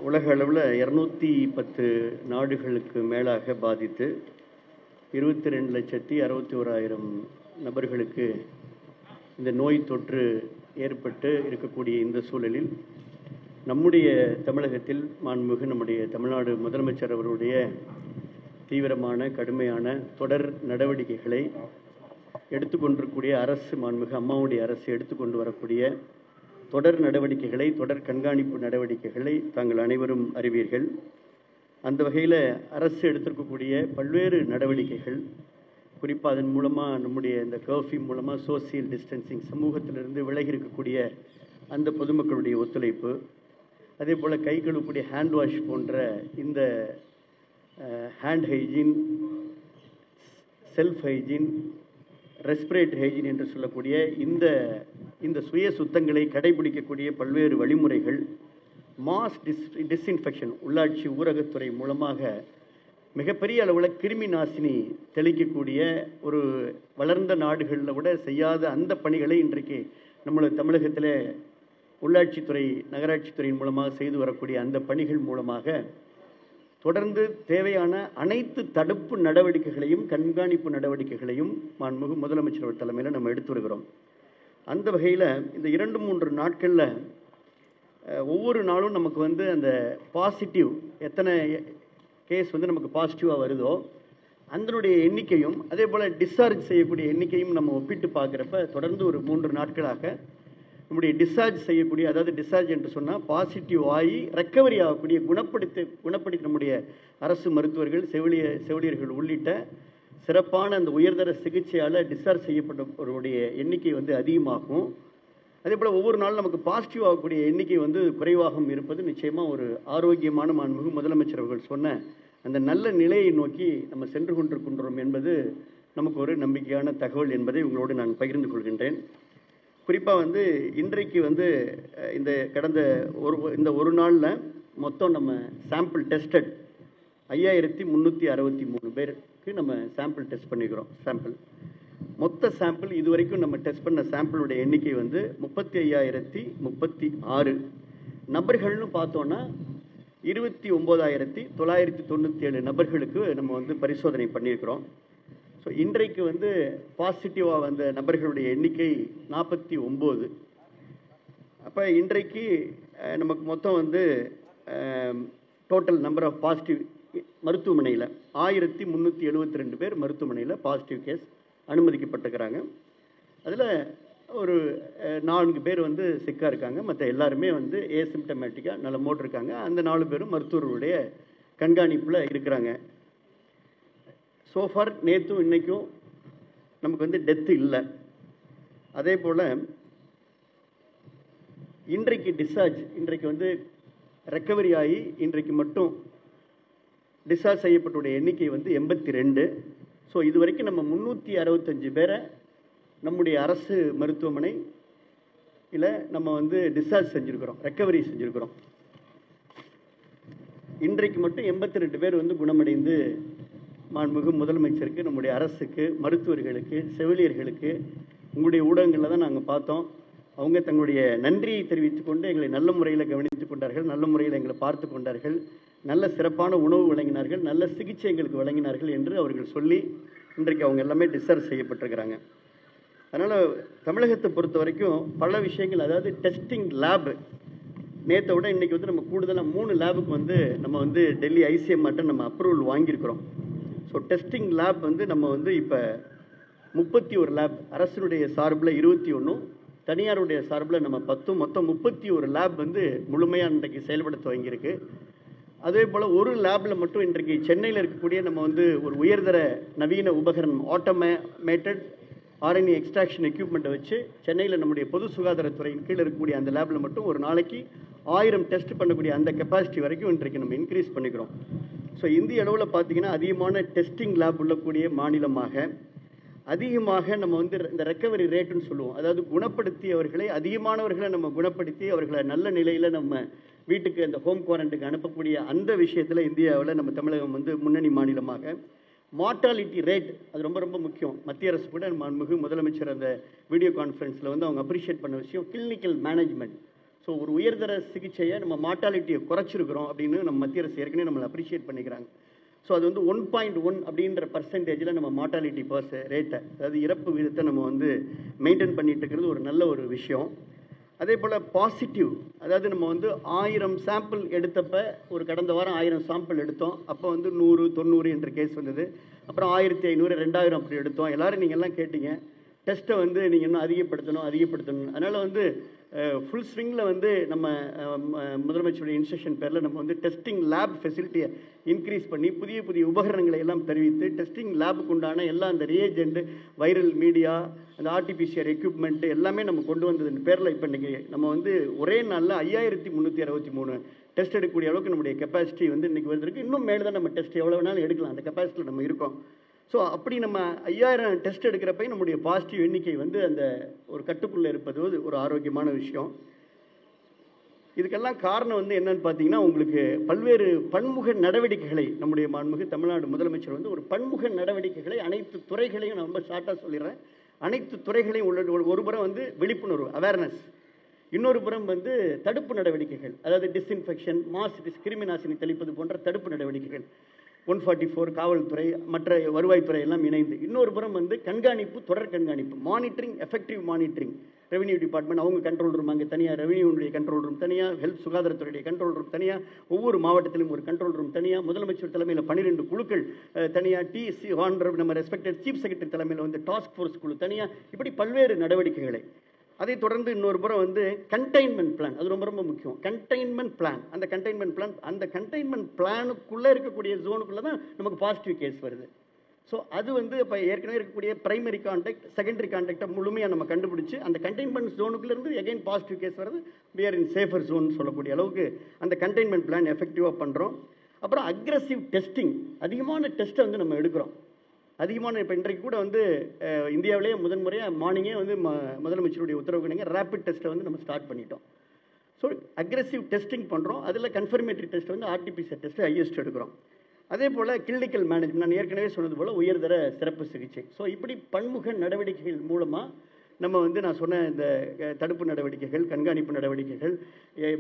உலக அளவில் 210 நாடுகளுக்கு மேலாக பாதித்து 22,61,000 நபர்களுக்கு இந்த நோய் தொற்று ஏற்பட்டு இருக்கக்கூடிய இந்த சூழலில் நம்முடைய தமிழகத்தில் மாண்புமிகு நம்முடைய தமிழ்நாடு முதலமைச்சர் அவருடைய தீவிரமான கடுமையான தொடர் நடவடிக்கைகளை எடுத்துக்கொண்டிருக்கூடிய அரசு மாண்புமிகு அம்மாவுடைய அரசு எடுத்துக்கொண்டு வரக்கூடிய தொடர் நடவடிக்கைகளை, தொடர் கண்காணிப்பு நடவடிக்கைகளை தாங்கள் அனைவரும் அறிவீர்கள். அந்த வகையில் அரசு எடுத்திருக்கக்கூடிய பல்வேறு நடவடிக்கைகள், குறிப்பாக அதன் மூலமாக நம்முடைய இந்த கர்ஃப்யூ மூலமாக சோசியல் டிஸ்டன்சிங், சமூகத்திலிருந்து விலகி இருக்கக்கூடிய அந்த பொதுமக்களுடைய ஒத்துழைப்பு, அதே போல் கை கழுவக்கூடிய ஹேண்ட் வாஷ் போன்ற இந்த hand hygiene, self hygiene, respiratory hygiene என்று சொல்லக்கூடிய இந்த சுய சுத்தங்களை கடைபிடிக்கக்கூடிய பல்வேறு வழிமுறைகள், மாஸ் டிஸ்இன்ஃபெக்ஷன், உள்ளாட்சி ஊரகத்துறை மூலமாக மிகப்பெரிய அளவில் கிருமி நாசினி தெளிக்கக்கூடிய ஒரு வளர்ந்த நாடுகளில் கூட செய்யாத அந்த பணிகளை இன்றைக்கு நம்மளோட தமிழகத்தில் உள்ளாட்சித்துறை, நகராட்சித்துறையின் மூலமாக செய்து வரக்கூடிய அந்த பணிகள் மூலமாக தொடர்ந்து தேவையான அனைத்து தடுப்பு நடவடிக்கைகளையும், கண்காணிப்பு நடவடிக்கைகளையும் மாண்புமிகு முதலமைச்சர் தலைமையில் நம்ம எடுத்து வருகிறோம். அந்த வகையில் இந்த 2-3 நாட்களில் ஒவ்வொரு நாளும் நமக்கு அந்த பாசிட்டிவ் எத்தனை கேஸ் நமக்கு பாசிட்டிவாக வருதோ அதனுடைய எண்ணிக்கையும், அதே போல் டிஸ்சார்ஜ் செய்யக்கூடிய எண்ணிக்கையும் நம்ம ஒப்பிட்டு பார்க்குறப்ப தொடர்ந்து ஒரு 3 நாட்களாக நம்முடைய டிஸ்சார்ஜ் செய்யக்கூடிய, அதாவது டிஸ்சார்ஜ் என்று சொன்னால் பாசிட்டிவ் ஆகி ரெக்கவரி ஆகக்கூடிய, குணப்படுத்தி நம்முடைய அரசு மருத்துவர்கள், செவிலியர்கள் உள்ளிட்ட சிறப்பான அந்த உயர்தர சிகிச்சையால் டிஸ்சார்ஜ் செய்யப்பட்டவருடைய எண்ணிக்கை அதிகமாகும். அதே போல் ஒவ்வொரு நாளும் நமக்கு பாசிட்டிவ் ஆகக்கூடிய எண்ணிக்கை குறைவாகவும் இருப்பது நிச்சயமாக ஒரு ஆரோக்கியமான மாண்புமிகு முதலமைச்சர் அவர்கள் சொன்ன அந்த நல்ல நிலையை நோக்கி நம்ம சென்று கொண்டிருக்கின்றோம் என்பது நமக்கு ஒரு நம்பிக்கையான தகவல் என்பதை உங்களோடு நான் பகிர்ந்து கொள்கின்றேன். குறிப்பாக இன்றைக்கு இந்த கடந்த ஒரு நாளில் மொத்தம் நம்ம சாம்பிள் டெஸ்டட் 5363 பேருக்கு நம்ம சாம்பிள் டெஸ்ட் பண்ணிக்கிறோம். மொத்த சாம்பிள் இதுவரைக்கும் நம்ம டெஸ்ட் பண்ண சாம்பிளுடைய எண்ணிக்கை 35,036 நபர்கள்னு பார்த்தோன்னா 29,997 நபர்களுக்கு நம்ம பரிசோதனை பண்ணியிருக்கிறோம். ஸோ இன்றைக்கு பாசிட்டிவாக வந்த நபர்களுடைய எண்ணிக்கை 49. அப்போ இன்றைக்கு நமக்கு மொத்தம் டோட்டல் நம்பர் ஆஃப் பாசிட்டிவ் மருத்துவமனையில் 1372 பேர் மருத்துவமனையில் பாசிட்டிவ் கேஸ் அனுமதிக்கப்பட்டிருக்கிறாங்க. அதில் ஒரு 4 பேர் சிக்காக இருக்காங்க. மற்ற எல்லாருமே ஏசிம்டமேட்டிக்காக நலமோடு இருக்காங்க. அந்த 4 பேரும் மருத்துவர்களுடைய கண்காணிப்பில் இருக்கிறாங்க. சோஃபார் நேற்றும் இன்றைக்கும் நமக்கு டெத்து இல்லை. அதே போல் இன்றைக்கு டிஸ்சார்ஜ், இன்றைக்கு ரெக்கவரி ஆகி இன்றைக்கு மட்டும் டிஸ்சார்ஜ் செய்யப்பட்டுடைய எண்ணிக்கை 82. ஸோ இது வரைக்கும் நம்ம 365 பேரை நம்முடைய அரசு மருத்துவமனை இல்லை நம்ம டிஸ்சார்ஜ் செஞ்சுருக்கிறோம், ரெக்கவரி செஞ்சுருக்கிறோம். இன்றைக்கு மட்டும் 82 பேர் குணமடைந்து மாண்புமிகு முதலமைச்சருக்கு, நம்முடைய அரசுக்கு, மருத்துவர்களுக்கு, செவிலியர்களுக்கு உங்களுடைய ஊடகங்களில் தான் நாங்கள் பார்த்தோம். அவங்க தங்களுடைய நன்றியை தெரிவித்துக் கொண்டு எங்களை நல்ல முறையில் கவனித்துக் கொண்டார்கள், நல்ல முறையில் எங்களை பார்த்து கொண்டார்கள், நல்ல சிறப்பான உணவு வழங்கினார்கள், நல்ல சிகிச்சை எங்களுக்கு வழங்கினார்கள் என்று அவர்கள் சொல்லி இன்றைக்கு அவங்க எல்லாமே டிஸ்சார்ஜ் செய்யப்பட்டிருக்கிறாங்க. அதனால் தமிழகத்தை பொறுத்த வரைக்கும் பல விஷயங்கள், அதாவது டெஸ்டிங் லேபு நேற்றை விட இன்றைக்கி நம்ம கூடுதலாக 3 லேபுக்கு நம்ம டெல்லி ICMR நம்ம அப்ரூவல் வாங்கியிருக்கிறோம். ஸோ டெஸ்டிங் லேப் நம்ம இப்போ 31 லேப், அரசுடைய சார்பில் 21, தனியாருடைய சார்பில் நம்ம 10, மொத்தம் 31 லேப் முழுமையாக இன்றைக்கு செயல்பட துவங்கியிருக்கு. அதே போல் ஒரு லேபில் மட்டும் இன்றைக்கு சென்னையில் இருக்கக்கூடிய நம்ம ஒரு உயர்தர நவீன உபகரணம், ஆட்டோமேட்டட் RNA எக்ஸ்ட்ராக்ஷன் எக்யூப்மெண்ட்டை வச்சு சென்னையில் நம்முடைய பொது சுகாதாரத்துறையின் கீழே இருக்கக்கூடிய அந்த லேபில் மட்டும் ஒரு நாளைக்கு 1000 டெஸ்ட் பண்ணக்கூடிய அந்த கெப்பாசிட்டி வரைக்கும் இன்றைக்கு நம்ம இன்க்ரீஸ் பண்ணிக்கிறோம். ஸோ இந்திய அளவில் பார்த்திங்கன்னா அதிகமான டெஸ்டிங் லேப் உள்ளக்கூடிய மாநிலமாக, அதிகமாக நம்ம இந்த ரெக்கவரி ரேட்டுன்னு சொல்லுவோம், அதாவது குணப்படுத்தியவர்களை, அதிகமானவர்களை நம்ம குணப்படுத்தி அவர்களை நல்ல நிலையில் நம்ம வீட்டுக்கு அந்த ஹோம் குவாரண்டைனுக்கு அனுப்பக்கூடிய அந்த விஷயத்தில் இந்தியாவில் நம்ம தமிழகம் முன்னணி மாநிலமாக. மார்ட்டாலிட்டி ரேட் அது ரொம்ப ரொம்ப முக்கியம். மத்திய அரசு கூட மாண்புமிகு முதலமைச்சர் அந்த வீடியோ கான்ஃபரன்ஸில் அவங்க அப்ரிஷியேட் பண்ண விஷயம் கிளினிக்கல் மேனேஜ்மெண்ட். ஸோ ஒரு உயர்தர சிகிச்சையை நம்ம மார்ட்டாலிட்டியை குறைச்சிருக்கிறோம் அப்படின்னு நம்ம மத்திய அரசு ஏற்கனவே நம்மளை அப்ரிஷியேட் பண்ணிக்கிறாங்க. ஸோ அது வந்து 1.1 அப்படின்ற பர்சன்டேஜில் நம்ம மார்ட்டாலிட்டி ரேட்டை, அதாவது இறப்பு விகிதத்தை நம்ம வந்து மெயின்டைன் பண்ணிட்டு இருக்கிறது ஒரு நல்ல ஒரு விஷயம். அதே போல் பாசிட்டிவ், அதாவது நம்ம வந்து 1000 சாம்பிள் எடுத்தப்ப, ஒரு கடந்த வாரம் 1000 சாம்பிள் எடுத்தோம். அப்போ வந்து 100, 90 என்ற கேஸ் வந்தது. அப்புறம் 1500, 2000 அப்படி எடுத்தோம். எல்லோரும் நீங்கள் எல்லாம் கேட்டீங்க, டெஸ்ட்டை வந்து நீங்கள் இன்னும் அதிகப்படுத்தணும். அதனால் வந்து ஃபுல் ஸ்விங்கில் வந்து நம்ம முதலமைச்சருடைய இன்ஸ்ட்ரக்ஷன் பேரில் நம்ம வந்து டெஸ்டிங் லேப் ஃபெசிலிட்டியை இன்க்ரீஸ் பண்ணி புதிய உபகரணங்களை எல்லாம் தெரிவித்து டெஸ்டிங் லேபுக்கு உண்டான எல்லாம் அந்த ரியேஜென்ட், வைரல் மீடியா, அந்த ஆர்டிபிசிஆர் எக்யூப்மெண்ட்டு எல்லாமே நம்ம கொண்டு வந்ததுன்னு பேரில் இப்போ இன்றைக்கி நம்ம வந்து ஒரே நாளில் 5363 டெஸ்ட் எடுக்கக்கூடிய அளவுக்கு நம்முடைய கெப்பாசிட்டி வந்து இன்றைக்கி வந்திருக்கு. இன்னும் மேலே தான் நம்ம டெஸ்ட் எவ்வளோ வேணாலும் எடுக்கலாம், அந்த கெப்பாசிட்டியில் நம்ம இருக்கோம். ஸோ அப்படி நம்ம 5000 டெஸ்ட் எடுக்கிறப்ப நம்முடைய பாசிட்டிவ் எண்ணிக்கை வந்து அந்த ஒரு கட்டுக்குள்ளே இருப்பது ஒரு ஆரோக்கியமான விஷயம். இதுக்கெல்லாம் காரணம் வந்து என்னன்னு பார்த்தீங்கன்னா, உங்களுக்கு பல்வேறு பன்முக நடவடிக்கைகளை நம்முடைய மாண்புமிகு தமிழ்நாடு முதலமைச்சர் வந்து ஒரு பன்முக நடவடிக்கைகளை அனைத்து துறைகளையும் நான் ரொம்ப ஷார்ட்டாக சொல்லிடுறேன். அனைத்து துறைகளையும் ஒரு புறம் வந்து விழிப்புணர்வு, அவேர்னஸ், இன்னொரு புறம் வந்து தடுப்பு நடவடிக்கைகள், அதாவது டிஸ்இன்ஃபெக்ஷன், கிருமி நாசினி தெளிப்பது போன்ற தடுப்பு நடவடிக்கைகள், 144 காவல்துறை, மற்ற வருவாய்த்துறை எல்லாம் இணைந்து. இன்னொரு புறம் வந்து கண்காணிப்பு, தொடர் கண்காணிப்பு, monitoring, effective monitoring. Revenue department அவங்க கண்ட்ரோல் ரூம், அங்கே தனியாக ரெவன்யூடைய கண்ட்ரோல் ரூம் தனியாக, ஹெல்த் சுகாதாரத்துறையுடைய கண்ட்ரோல் ரூம் தனியாக, ஒவ்வொரு மாவட்டத்திலும் ஒரு கண்ட்ரோல் ரூம் தனியாக, முதலமைச்சர் தலைமையில் 12 குழுக்கள் தனியாக, டிசி ஹானர் நம்ம ரெஸ்பெக்டட் சீஃப் செக்ரட்டரி தலைமையில் வந்து டாஸ்க் ஃபோர்ஸ் குழு தனியாக, இப்படி பல்வேறு நடவடிக்கைகளை. அதை தொடர்ந்து இன்னொரு புறம் வந்து கண்டெய்ன்மெண்ட் பிளான், அது ரொம்ப ரொம்ப முக்கியம். கண்டெய்ன்மெண்ட் பிளான், அந்த கண்டெய்ன்மெண்ட் பிளானுக்குள்ளே இருக்கக்கூடிய ஜோனுக்குள்ளே தான் நமக்கு பாசிட்டிவ் கேஸ் வருது. ஸோ அது வந்து இப்போ ஏற்கனவே இருக்கக்கூடிய பிரைமரி கான்டாக்ட், செகண்டரி கான்டாக்டை முழுமையாக நம்ம கண்டுபிடிச்சி அந்த கண்டெய்ன்மெண்ட் ஜோனுக்குள்ளேருந்து எகைன் பாசிட்டிவ் கேஸ் வருது. We are in safer zone சொல்லக்கூடிய அளவுக்கு அந்த கண்டெய்ன்மெண்ட் பிளான் எஃபெக்டிவாக பண்ணுறோம். அப்புறம் அக்ரெசிவ் டெஸ்டிங், அதிகமான டெஸ்ட்டை வந்து நம்ம எடுக்கிறோம். இப்போ இன்றைக்கு கூட வந்து இந்தியாவிலேயே முதன்முறையாக மார்னிங்கே வந்து முதலமைச்சருடைய உத்தரவு இணங்க ரேபிட் டெஸ்ட்டை வந்து நம்ம ஸ்டார்ட் பண்ணிட்டோம். ஸோ அக்ரெசிவ் டெஸ்டிங் பண்ணுறோம். அதில் கன்ஃபர்மேட்டரி டெஸ்ட் வந்து ஆர்டிபிசிஆர் டெஸ்ட்டு ஹையஸ்ட் எடுக்கிறோம். அதே போல் கிளினிக்கல் மேனேஜ்மெண்ட், நான் ஏற்கனவே சொன்னது போல் உயர்தர சிறப்பு சிகிச்சை. ஸோ இப்படி பன்முக நடவடிக்கைகள் மூலமாக நம்ம வந்து நான் சொன்ன இந்த தடுப்பு நடவடிக்கைகள், கண்காணிப்பு நடவடிக்கைகள்,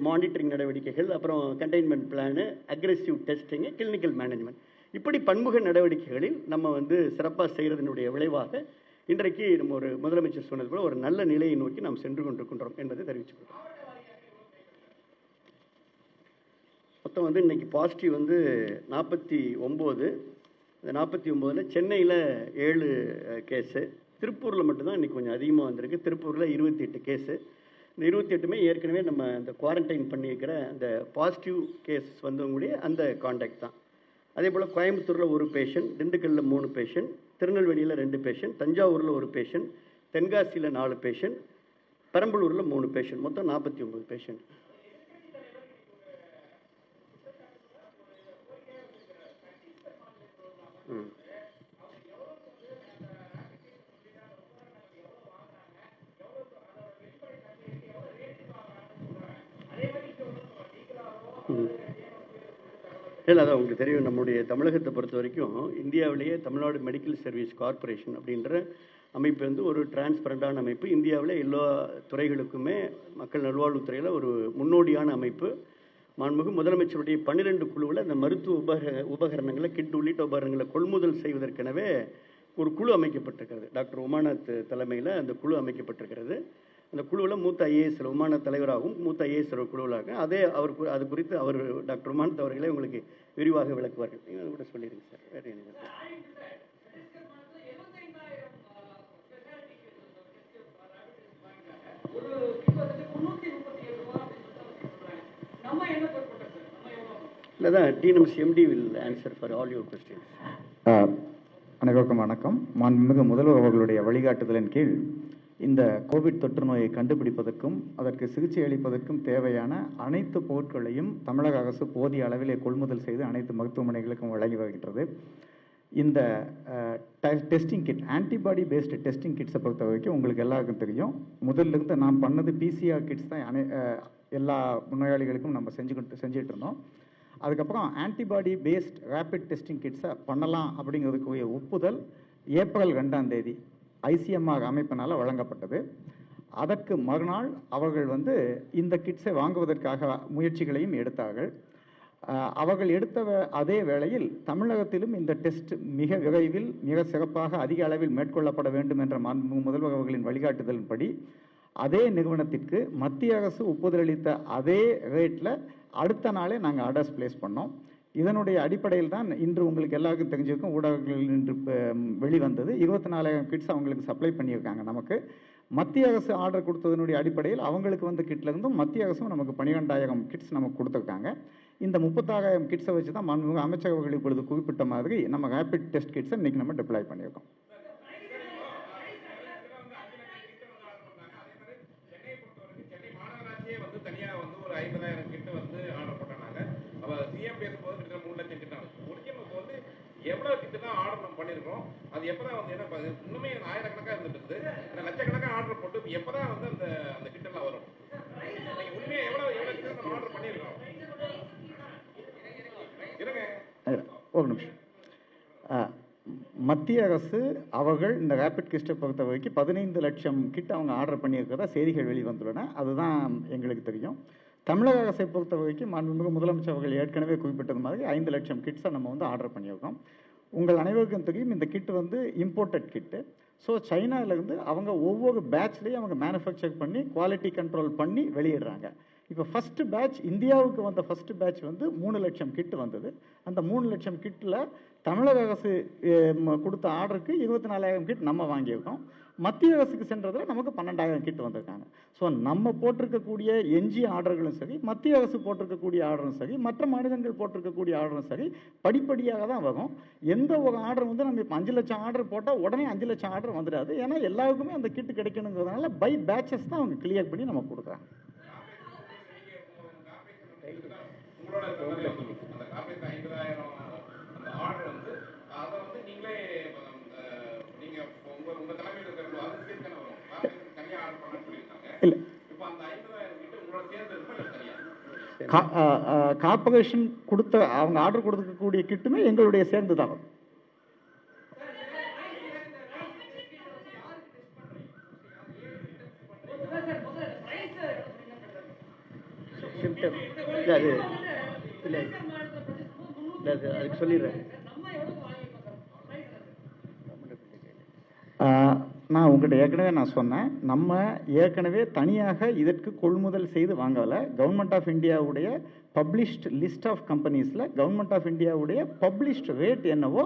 மானிட்டரிங் நடவடிக்கைகள், அப்புறம் containment plan, aggressive testing, clinical management, இப்படி பன்முக நடவடிக்கைகளில் நம்ம வந்து சிறப்பாக செய்கிறதனுடைய விளைவாக இன்றைக்கு நம்ம ஒரு முதலமைச்சர் சொன்னது போல ஒரு நல்ல நிலையை நோக்கி நாம் சென்று கொண்டிருக்கின்றோம் என்பதை தெரிவிச்சுக்கிறோம். மொத்தம் வந்து இன்னைக்கு பாசிட்டிவ் வந்து 49. இந்த 49ல் சென்னையில் 7 கேஸு, திருப்பூரில் மட்டும்தான் இன்றைக்கி கொஞ்சம் அதிகமாக வந்திருக்கு. திருப்பூரில் 28 கேஸு. இந்த 28மே ஏற்கனவே நம்ம இந்த குவாரண்டைன் பண்ணியிருக்கிற அந்த பாசிட்டிவ் கேஸ் வந்தவங்களுடைய அந்த கான்டாக்ட் தான். அதே போல் கோயம்புத்தூரில் 1 பேஷண்ட், திண்டுக்கல்லில் 3 பேஷண்ட், திருநெல்வேலியில் 2 பேஷண்ட், தஞ்சாவூரில் 1 பேஷண்ட், தென்காசியில் 4 பேஷண்ட், பெரம்பலூரில் 3 பேஷண்ட், மொத்தம் 49 பேஷண்ட். இல்லை, அதான் உங்களுக்கு தெரியும், நம்முடைய தமிழகத்தை பொறுத்த வரைக்கும் இந்தியாவிலேயே தமிழ்நாடு மெடிக்கல் சர்வீஸ் கார்பரேஷன் அப்படின்ற அமைப்பு வந்து ஒரு டிரான்ஸ்பரண்டான அமைப்பு. இந்தியாவில் எல்லா துறைகளுக்குமே மக்கள் நல்வாழ்வுத்துறையில் ஒரு முன்னோடியான அமைப்பு. மாண்புமிகு முதலமைச்சருடைய 12 குழுவில் அந்த மருத்துவ உபகரணங்களை, கிட் உள்ளிட்ட உபகரணங்களை கொள்முதல் செய்வதற்கெனவே ஒரு குழு அமைக்கப்பட்டிருக்கிறது. டாக்டர் உமாநாத் தலைமையில் அந்த குழு அமைக்கப்பட்டிருக்கிறது. அந்த குழுவில் மூத்த ஐஏஎஸ் உமாநாத் தலைவராகவும் மூத்த ஐஏஎஸ் குழுவிலாக அது குறித்து அவர் டாக்டர் உமாநாத் அவர்களே உங்களுக்கு விரிவாக விளக்குவார்கள். நீங்கள் கூட சொல்லிடுங்க சார். வேறு என்ன? இல்லை தான் TNMC MD will answer for all your questions. அனைவருக்கும் வணக்கம். மாண்புமிகு முதல்வர் அவர்களுடைய வழிகாட்டுதலின் கீழ் இந்த கோவிட் தொற்று நோயை கண்டுபிடிப்பதற்கும் அதற்கு சிகிச்சை அளிப்பதற்கும் தேவையான அனைத்து பொருட்களையும் தமிழக அரசு போதிய அளவிலே கொள்முதல் செய்து அனைத்து மருத்துவமனைகளுக்கும் வழங்கி வருகின்றது. இந்த testing kit, antibody based testing கிட்ஸை பொறுத்த வரைக்கும் உங்களுக்கு எல்லாருக்கும் தெரியும். முதல்லிருந்து நான் பண்ணது பிசிஆர் கிட்ஸ் தான் எல்லா நோயாளிகளுக்கும் நம்ம செஞ்சுட்டு இருந்தோம். அதுக்கப்புறம் ஆன்டிபாடி பேஸ்ட் ரேபிட் டெஸ்டிங் கிட்ஸை பண்ணலாம் அப்படிங்கிறதுக்குரிய ஒப்புதல் ஏப்ரல் 2ஆம் தேதி ஐசிஎம்ஆர் அமைப்பினால் வழங்கப்பட்டது. அதற்கு மறுநாள் அவர்கள் வந்து இந்த கிட்ஸை வாங்குவதற்காக முயற்சிகளையும் எடுத்தார்கள். அவர்கள் எடுத்த அதே வேளையில் தமிழகத்திலும் இந்த டெஸ்ட் மிக விரைவில் மிக சிறப்பாக அதிக அளவில் மேற்கொள்ளப்பட வேண்டும் என்ற முதல்வர் அவர்களின் வழிகாட்டுதலின்படி அதே நிறுவனத்திற்கு மத்திய அரசு ஒப்புதல் அளித்த அதே ரேட்டில் அடுத்த நாளே நாங்கள் ஆர்டர்ஸ் பிளேஸ் பண்ணோம். இதனுடைய அடிப்படையில் தான் இன்று உங்களுக்கு எல்லாருக்கும் தெரிஞ்சிருக்கும், ஊடகங்கள் இன்று வெளிவந்தது 24,000 கிட்ஸ் அவங்களுக்கு சப்ளை பண்ணியிருக்காங்க. நமக்கு மத்திய அரசு ஆர்டர் கொடுத்ததனுடைய அடிப்படையில் அவங்களுக்கு வந்து கிட்லேருந்தும் மத்திய அரசும் நமக்கு 12,000 கிட்ஸ் நமக்கு கொடுத்துருக்காங்க. இந்த 36,000 கிட்ஸை வச்சு தான் மாண்புமிகு அமைச்சர் அவர்கள் இப்பொழுது குறிப்பிட்ட மாதிரி நம்ம ரேபிட் டெஸ்ட் கிட்ஸை இன்றைக்கி நம்ம டிப்ளாய் பண்ணியிருக்கோம். தனியாக வந்து ஒரு 50,000 கிட்ட வந்து ஆர்டர் பண்ணாங்க. அவ சிஎம் பேசும்போது கிட்ட 3 லட்சம் கிட்ட ஒரிஜினல் வந்து எவ்வளவு கிட்ட தான் ஆர்டர் நம்ம பண்ணிருக்கோம். அது எப்பதான் வந்து என்ன இன்னுமே ஆயிரக்கணக்காக இருந்துட்டு இருக்குது, லட்சக்கணக்காக ஆர்டர் போட்டு எப்பதான் வந்து அந்த அந்த கிட்ட எல்லாம் வரும். நீங்க உண்மையா எவ்வளவு கிட்ட நம்ம ஆர்டர் பண்ணிருக்கோம்? இருங்க ஒரு நிமிஷம். மத்திய அரசு அவர்கள் இந்த ரேபிட் கிட்டை பொறுத்த வரைக்கும் 15 லட்சம் கிட்ட அவங்க ஆர்டர் பண்ணியிருக்கிறதா செய்திகள் வெளிவந்துள்ளன. அதுதான் எங்களுக்கு தெரியும். தமிழக அரசை பொறுத்த வரைக்கும் மாண்புமிகு முதலமைச்சர் அவர்கள் ஏற்கனவே குறிப்பிட்டது மாதிரி 5 லட்சம் கிட்ஸை நம்ம வந்து ஆர்டர் பண்ணியிருக்கோம். உங்கள் அனைவருக்கும் தெரியும் இந்த கிட்டு வந்து இம்போர்ட்டட் கிட்டு. ஸோ சைனாவிலேருந்து அவங்க ஒவ்வொரு பேட்ச்லேயும் அவங்க மேனுஃபேக்சர் பண்ணி குவாலிட்டி கண்ட்ரோல் பண்ணி வெளியிடுறாங்க. இப்போ ஃபஸ்ட்டு பேட்ச் இந்தியாவுக்கு வந்த ஃபஸ்ட்டு பேட்ச் வந்து 3 லட்சம் கிட்டு வந்தது. அந்த 3 லட்சம் கிட்டில் தமிழக அரசு கொடுத்த ஆர்டருக்கு 24,000 கிட் நம்ம வாங்கியிருக்கோம். மத்திய அரசுக்கு சென்றதில் நமக்கு 12,000 கிட் வந்திருக்காங்க. ஸோ நம்ம போட்டிருக்கக்கூடிய எஞ்சிய ஆர்டர்களும் சரி, மத்திய அரசு போட்டிருக்கக்கூடிய ஆர்டரும் சரி, மற்ற மாநிலங்கள் போட்டிருக்கக்கூடிய ஆர்டரும் சரி, படிப்படியாக தான் வரும். எந்த ஒரு ஆர்டர் வந்து நம்ம இப்போ 5 லட்சம் ஆர்டர் போட்டால் உடனே 5 லட்சம் ஆர்டர் வந்துடாது. ஏன்னா எல்லாருக்குமே அந்த கிட்டு கிடைக்கணுங்கிறதுனால பை பேட்சஸ் தான் அவங்க கிளியர் பண்ணி நம்ம கொடுக்குறாங்க. ஆர்டர் வந்து அதை வந்து நீங்களே நீங்க உங்க தலைமையில் இருக்கிற அதுக்கு வரும் தனியாக ஆர்டர் பண்ண சொல்லியிருக்காங்க. இல்லை, இப்போ அந்த 50,000 கிட்ட உங்களோட சேர்ந்து இருக்கும் தனியாக கார்பரேஷன் கொடுத்த அவங்க ஆர்டர் கொடுக்கக்கூடிய கிட்டுமே எங்களுடைய சேர்ந்து தான். சிம்டம் இல்லை அது இல்லை இல்லை அது அதுக்கு சொல்லிடுறேன். நான் உங்கள்கிட்ட ஏற்கனவே நான் சொன்னேன், நம்ம ஏற்கனவே தனியாக இதற்கு கொள்முதல் செய்து வாங்கலை. கவர்மெண்ட் ஆஃப் இந்தியாவுடைய பப்ளிஷ்ட் லிஸ்ட் ஆஃப் கம்பெனிஸில் கவர்மெண்ட் ஆஃப் இந்தியாவுடைய பப்ளிஷ்ட் ரேட் என்னவோ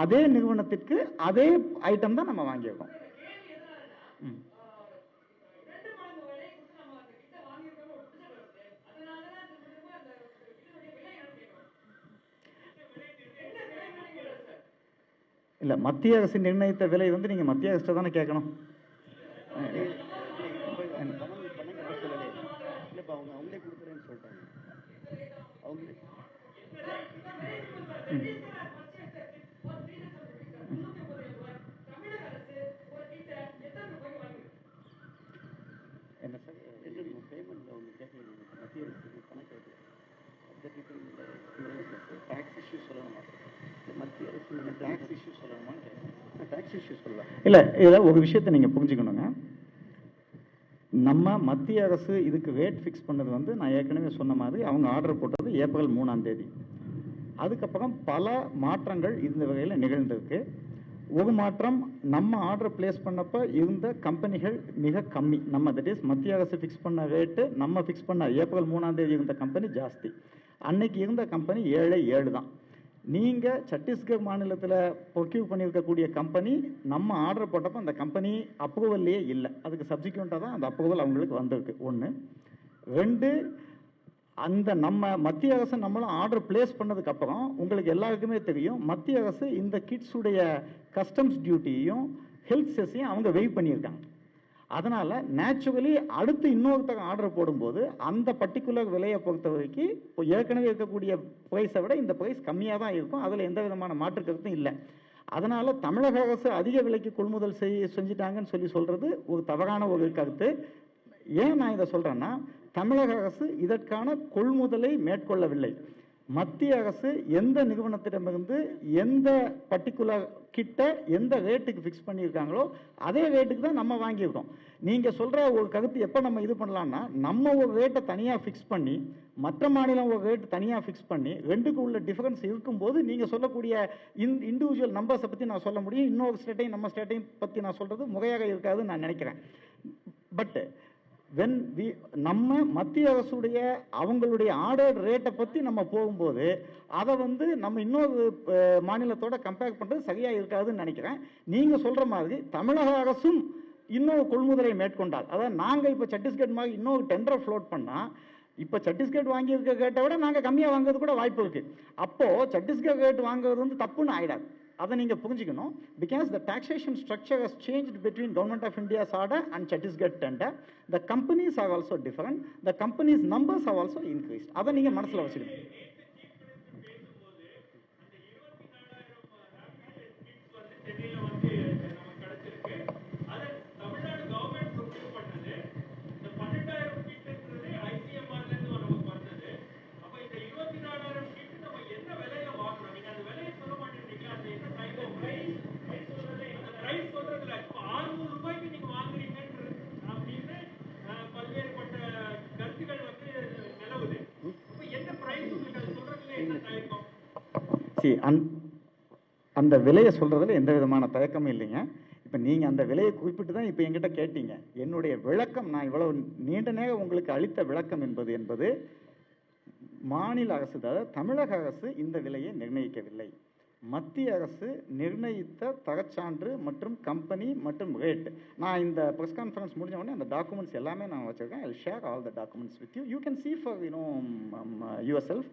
அதே நிறுவனத்திற்கு அதே ஐட்டம் தான் நம்ம வாங்கியிருக்கோம். இல்லை, மத்திய அரசு நிர்ணயித்த விலை வந்து நீங்கள் மத்திய அரசு தானே கேட்கணும். இல்லைப்பா அவங்களே கொடுக்குறேன்னு சொல்லிட்டாங்க. அவங்களே என்ன சார் பேமெண்ட் அவங்க கேட்கல, மத்திய அரசு கணக்கு டேக்ஸ் இஷ்யூ சொல்லணுமா? மத்திய அரசு டேக்ஸ் இஷ்யூ சொல்லணுமான்னு கேட்குறேன். டேக்ஸ் இஷ்யூ சொல்லலாம். இல்லை, இதில் ஒரு விஷயத்தை நீங்கள் புரிஞ்சுக்கணுங்க. நம்ம மத்திய அரசு இதுக்கு ரேட் ஃபிக்ஸ் பண்ணது வந்து நான் ஏற்கனவே சொன்ன மாதிரி அவங்க ஆர்டர் போட்டது ஏப்ரல் 3ஆம் தேதி. அதுக்கப்புறம் பல மாற்றங்கள் இந்த வகையில் நிகழ்ந்திருக்கு. ஒரு மாற்றம், நம்ம ஆர்டர் பிளேஸ் பண்ணப்போ இருந்த கம்பெனிகள் மிக கம்மி. நம்ம தட் இஸ் மத்திய அரசு ஃபிக்ஸ் பண்ண ரேட்டு நம்ம ஃபிக்ஸ் பண்ண ஏப்ரல் 3ஆம் தேதி இருந்த கம்பெனி ஜாஸ்தி. அன்னைக்கு இருந்த கம்பெனி 7 தான். நீங்கள் சத்தீஸ்கர் மாநிலத்தில் ப்ரொக்யூர் பண்ணியிருக்கக்கூடிய கம்பெனி நம்ம ஆர்டர் போட்டப்போ அந்த கம்பெனி அப்ரூவல்லையே இல்லை. அதுக்கு சப்சிக்வெண்ட்டாக தான் அந்த அப்ரூவல் அவங்களுக்கு வந்திருக்கு. 1. 2, அந்த நம்ம மத்திய அரசு நம்மளும் ஆர்டர் பிளேஸ் பண்ணதுக்கப்புறம் உங்களுக்கு எல்லாருக்குமே தெரியும், மத்திய அரசு இந்த கிட்ஸுடைய கஸ்டம்ஸ் டியூட்டியையும் ஹெல்த் செஸ்ஸையும் அவங்க வெயிட் பண்ணியிருக்காங்க. அதனால் நேச்சுரலி அடுத்து இன்னொருத்தர் ஆர்டர் போடும்போது அந்த பர்டிகுலர் விலையை பொறுத்த வரைக்கும் இப்போ ஏற்கனவே இருக்கக்கூடிய ப்ரைஸை விட இந்த ப்ரைஸ் கம்மியாக தான் இருக்கும். அதில் எந்த விதமான மாற்று கருத்தும் இல்லை. அதனால் தமிழக அரசு அதிக விலைக்கு கொள்முதல் செஞ்சிட்டாங்கன்னு சொல்கிறது ஒரு தவறான ஒரு கருத்து. ஏன் நான் இதை சொல்கிறேன்னா, தமிழக அரசு இதற்கான கொள்முதலை மேற்கொள்ளவில்லை. மத்திய அரசு எந்த நிறுவனத்திடமிருந்து எந்த பர்டிகுலர் கிட்ட எந்த ரேட்டுக்கு ஃபிக்ஸ் பண்ணியிருக்காங்களோ அதே ரேட்டுக்கு தான் நம்ம வாங்கியிருக்கோம். நீங்கள் சொல்கிற ஒரு கருத்து எப்போ நம்ம இது பண்ணலாம்னா, நம்ம ஒரு ரேட்டை தனியாக ஃபிக்ஸ் பண்ணி மற்ற மாநிலம் ஒரு ரேட்டு தனியாக ஃபிக்ஸ் பண்ணி ரெண்டுக்கு உள்ள டிஃபரன்ஸ் இருக்கும்போது நீங்கள் சொல்லக்கூடிய இண்டிவிஜுவல் நம்பர்ஸை பற்றி நான் சொல்ல முடியும். இன்னொரு ஸ்டேட்டையும் நம்ம ஸ்டேட்டையும் பற்றி நான் சொல்கிறது முறையாக இருக்காதுன்னு நான் நினைக்கிறேன். பட் நம்ம மத்திய அரசுடைய அவங்களுடைய ஆர்டர் ரேட்டை பற்றி நம்ம போகும்போது அதை நம்ம இன்னொரு மாநிலத்தோட கம்பேர் பண்ணுறது சரியாக இருக்காதுன்னு நினைக்கிறேன். நீங்கள் சொல்கிற மாதிரி தமிழக அரசும் இன்னொரு கொள்முதலை மேற்கொண்டால், அதாவது நாங்கள் இப்போ சத்தீஸ்கர் மாதிரி இன்னொரு டெண்டரை ஃப்ளோட் பண்ணால், இப்போ சத்தீஸ்கர் வாங்கியிருக்க ரேட்டை விட நாங்கள் கம்மியாக வாங்குறது கூட வாய்ப்பு இருக்குது. அப்போது சத்தீஸ்கர் ரேட் வாங்குறது தப்புன்னு ஆகிடாது. அதை நீங்கள் புரிஞ்சுக்கணும். Because the taxation structure has changed between government of India's order and Chhattisgarh tender. The companies are also different. The companies numbers are also increased. அதை நீங்கள் மனசில் வச்சுக்கணும். அந்த விலையை சொல்றதுல எந்த விதமான தயக்கமும் இல்லைங்க. இப்போ நீங்கள் அந்த விலையை குறிப்பிட்டு தான் இப்போ என்கிட்ட கேட்டீங்க. என்னுடைய விளக்கம், நான் இவ்வளவு நீண்ட நேரம் உங்களுக்கு அளித்த விளக்கம் என்பது மாநில அரசு, அதாவது தமிழக அரசு இந்த விலையை நிர்ணயிக்கவில்லை. மத்திய அரசு நிர்ணயித்த தரச்சான்று மற்றும் கம்பெனி மற்றும் ரேட். நான் இந்த ப்ரெஸ் கான்ஃபரன்ஸ் முடிஞ்ச உடனே அந்த டாக்குமெண்ட்ஸ் எல்லாமே நான் வச்சுருக்கேன். ஐ share all the documents with you. You can see for your self.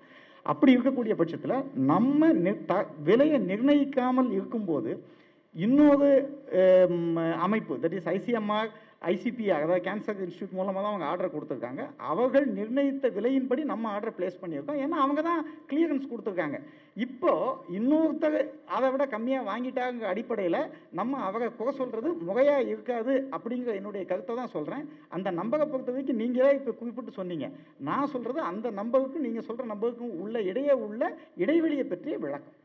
அப்படி இருக்கக்கூடிய பட்சத்தில் நம்ம விலையை நிர்ணயிக்காமல் இருக்கும்போது இன்னொரு அமைப்பு, தட் இஸ் ஐசிஎம்ஆர், ஐசிபிஆர், அதாவது கேன்சர் இன்ஸ்டியூட் மூலமாக தான் அவங்க ஆர்டர் கொடுத்துருக்காங்க. அவர்கள் நிர்ணயித்த விலையின்படி நம்ம ஆர்டர் பிளேஸ் பண்ணியிருக்கோம். ஏன்னா அவங்க தான் கிளியரன்ஸ் கொடுத்துருக்காங்க. இப்போது இன்னொருத்தர் அதை விட கம்மியாக வாங்கிட்டாங்க அடிப்படையில் நம்ம அவரை குறை சொல்கிறது முறையாக இருக்காது அப்படிங்கிற என்னுடைய கருத்தை தான் சொல்கிறேன். அந்த நம்பரை பொறுத்த வரைக்கும் நீங்களே இப்போ குறிப்பிட்டு சொன்னீங்க. நான் சொல்கிறது அந்த நம்பருக்கும் நீங்கள் சொல்கிற நம்பருக்கும் உள்ள இடைவெளியை பற்றிய விளக்கம்.